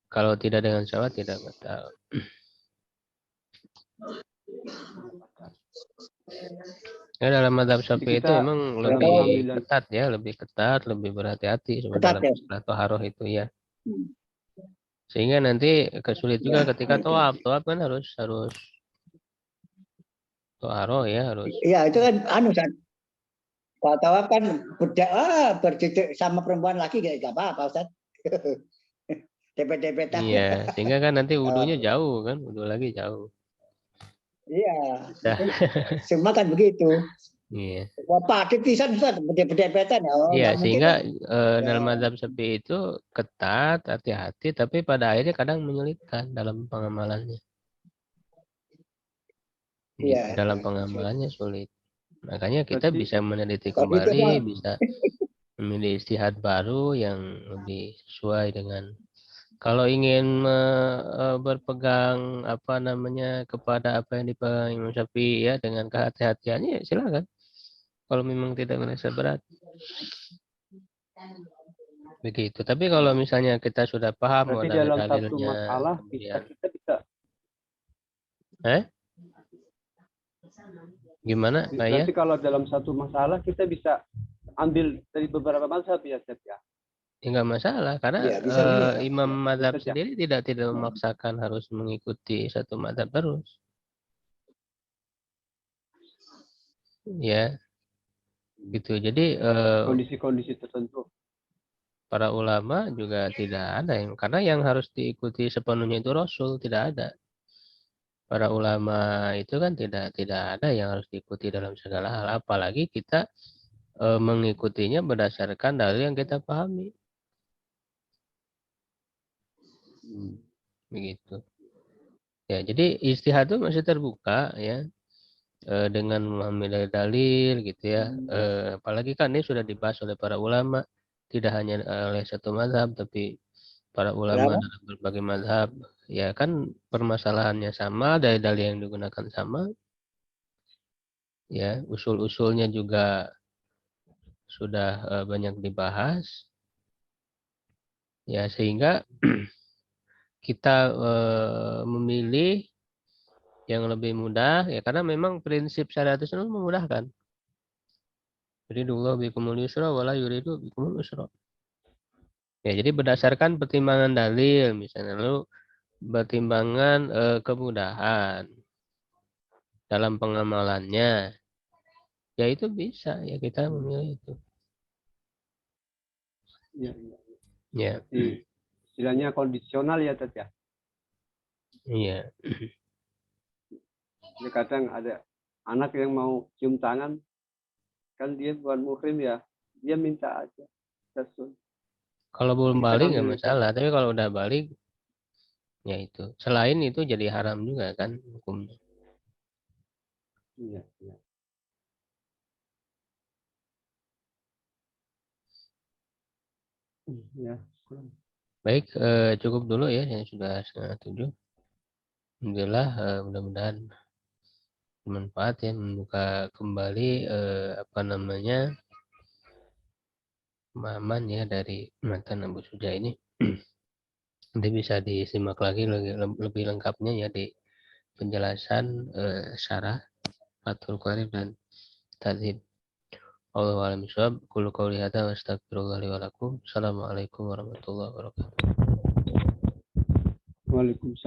Kalau tidak dengan syahwat tidak batal. Ya, dalam mazhab Syafi'i itu memang lebih ketat ya, lebih ketat, lebih berhati-hati dalam masalah toharoh itu ya. Sehingga nanti kesulit juga ketika tawaf. Tawaf kan harus toharoh ya, harus. Iya, itu kan Ustaz. Kalau tawaf kan bercicik sama perempuan lagi gak apa-apa Ustaz. Depet-depetan. Iya, sehingga kan nanti wudunya jauh kan, wudu lagi jauh. Iya. Semua kan begitu. Iya. Wah, pakai pisan Ustaz, berdepet-depetan ya. Iya, sehingga dalam mazhab Syafi'i itu ketat, hati-hati, tapi pada akhirnya kadang menyulitkan dalam pengamalannya. Gitu, dalam pengamalannya sulit. Makanya kita bisa meneliti kembali, bisa memilih istihad baru yang lebih sesuai dengan. Kalau ingin berpegang apa namanya kepada apa yang dipegang Imam Syafi'i ya dengan kehati-hatiannya, ya silakan. Kalau memang tidak merasa berat. Begitu. Tapi kalau misalnya kita sudah paham berarti dari dalam dalilnya, satu masalah kemudian kita bisa gimana? Berarti kalau dalam satu masalah kita bisa ambil dari beberapa mazhab ya, Chef ya? Ya nggak masalah, karena imam mazhab sendiri tidak memaksakan harus mengikuti satu mazhab terus. Ya, gitu. Jadi kondisi-kondisi tertentu. Para ulama juga tidak ada karena yang harus diikuti sepenuhnya itu Rasul, tidak ada. Para ulama itu kan tidak ada yang harus diikuti dalam segala hal, apalagi kita mengikutinya berdasarkan dalil yang kita pahami. Begitu. Ya, jadi ijtihad itu masih terbuka ya, dengan memahami dalil gitu ya. Apalagi kan ini sudah dibahas oleh para ulama, tidak hanya oleh satu mazhab, tapi para ulama dalam berbagai mazhab. Ya kan permasalahannya sama, dalil yang digunakan sama. Ya, usul-usulnya juga sudah banyak dibahas. Ya, sehingga kita memilih yang lebih mudah ya, karena memang prinsip syariat itu memudahkan. Yuridullahu bikumul yusra wala yuridu bikumul usra. Ya, jadi berdasarkan pertimbangan dalil, misalnya lalu pertimbangan kemudahan dalam pengamalannya. ya itu bisa ya kita memilih itu. Iya, iya. Ya, Jadi, istilahnya kondisional ya Tat ya. iya. Jadi kadang ada anak yang mau cium tangan, kan dia bukan muhrim ya, dia minta aja. Rasul. Kalau belum Kita balik kan nggak memiliki- masalah, tapi kalau udah balik ya itu. Selain itu jadi haram juga kan hukumnya. Iya, iya. Ya, Baik, cukup dulu ya, yang sudah 6:30. Alhamdulillah, mudah-mudahan bermanfaat ya, membuka kembali apa namanya pemahaman ya dari matan Abu Suja ini. Nanti bisa disimak lagi lebih lengkapnya ya di penjelasan syarah Fathul Qarib dan Tadzhib. Wallahu a'lam bishawab. Qul qouli hadza wa astaghfirullah li wa lakum. Assalamualaikum warahmatullahi wabarakatuh. Waalaikumsalam.